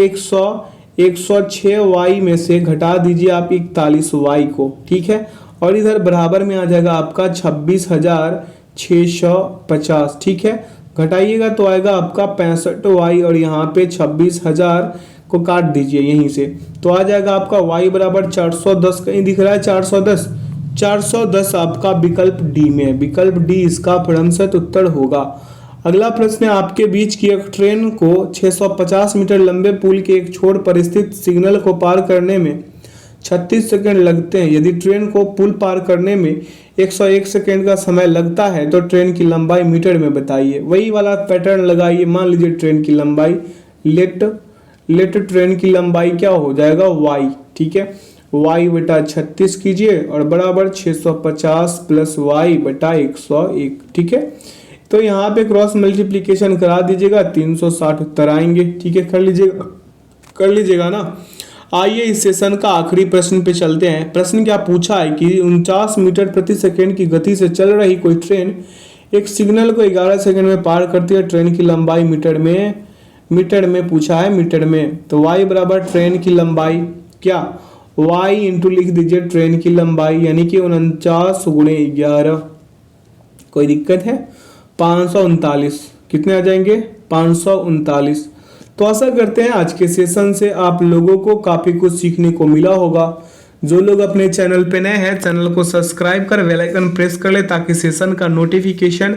106y में से घटा दीजिए आप 41y को। ठीक है, और इधर बराबर में आ जाएगा आपका 26,650। ठीक है, घटाइएगा तो आएगा आपका 65y और यहाँ पे 26,000 को काट दीजिए यहीं से, तो आ जाएगा आपका y बराबर 410। कहीं दिख रहा है 410 आपका विकल्प डी में है। विकल्प डी इसका प्रथम उत्तर होगा। अगला प्रश्न है आपके बीच की एक ट्रेन को 650 मीटर लंबे पुल के एक छोर पर स्थित सिग्नल को पार करने में 36 सेकंड लगते हैं। यदि ट्रेन को पुल पार करने में 101 सेकंड का समय लगता है तो ट्रेन की लंबाई मीटर में बताइए। वही वाला पैटर्न लगाइए। मान लीजिए ट्रेन की लंबाई लेट ट्रेन की लंबाई क्या हो जाएगा y, ठीक है, y बटा 36 कीजिए और बराबर 650 प्लस y बटा 101, ठीक है। तो यहाँ पे क्रॉस मल्टीप्लीकेशन करा दीजिएगा, 360 उत्तर आएंगे, ठीक है, कर लीजिएगा ना। आइए इस सेशन का आखिरी प्रश्न पे चलते हैं। प्रश्न क्या पूछा है कि 49 मीटर प्रति सेकंड की गति से चल रही कोई ट्रेन एक सिग्नल को 11 सेकंड में पार करती है। ट्रेन की लंबाई मीटर में पूछा है, मीटर में। तो y बराबर ट्रेन की लंबाई क्या, y इंटू लिख दीजिए ट्रेन की लंबाई, यानी कि 49 गुणे 11, कोई दिक्कत है, 539, कितने आ जाएंगे, 539। तो आशा करते हैं आज के सेशन से आप लोगों को काफ़ी कुछ सीखने को मिला होगा। जो लोग अपने चैनल पे नए हैं, चैनल को सब्सक्राइब कर बेल आइकन प्रेस कर ले ताकि सेशन का नोटिफिकेशन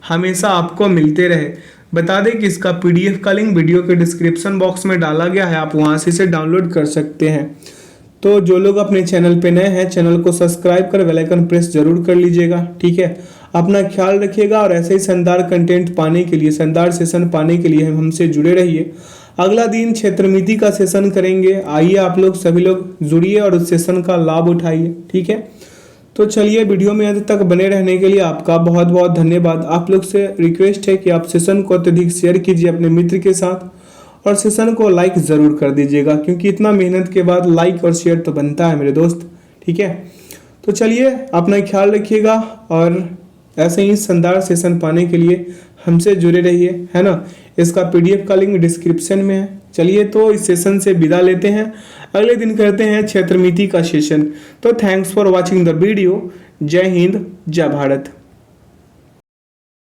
हमेशा आपको मिलते रहे। बता दें कि इसका PDF का लिंक वीडियो के डिस्क्रिप्शन बॉक्स में डाला गया है, आप वहां से इसे डाउनलोड कर सकते हैं। तो जो लोग अपने चैनल पे नए हैं, चैनल को सब्सक्राइब कर बेल आइकन प्रेस जरूर कर लीजिएगा, ठीक है। अपना ख्याल रखिएगा और ऐसे ही शानदार कंटेंट पाने के लिए, शानदार सेशन पाने के लिए हमसे जुड़े रहिए। अगला दिन क्षेत्रमिति का सेशन करेंगे, आइए आप लोग सभी लोग जुड़िए और उस सेशन का लाभ उठाइए, ठीक है। तो चलिए, वीडियो में अंत तक बने रहने के लिए आपका बहुत बहुत धन्यवाद। आप लोग से रिक्वेस्ट है कि आप सेशन को अत्यधिक शेयर कीजिए अपने मित्र के साथ और सेशन को लाइक ज़रूर कर दीजिएगा, क्योंकि इतना मेहनत के बाद लाइक और शेयर तो बनता है मेरे दोस्त, ठीक है। तो चलिए, अपना ख्याल रखिएगा और ऐसे ही शानदार सेशन पाने के लिए हमसे जुड़े रहिए, है ना। इसका PDF का लिंक डिस्क्रिप्शन में है। चलिए, तो इस सेशन से विदा लेते हैं, अगले दिन करते हैं क्षेत्रमिति का सेशन। तो thanks for watching the video. जय हिंद, जय भारत।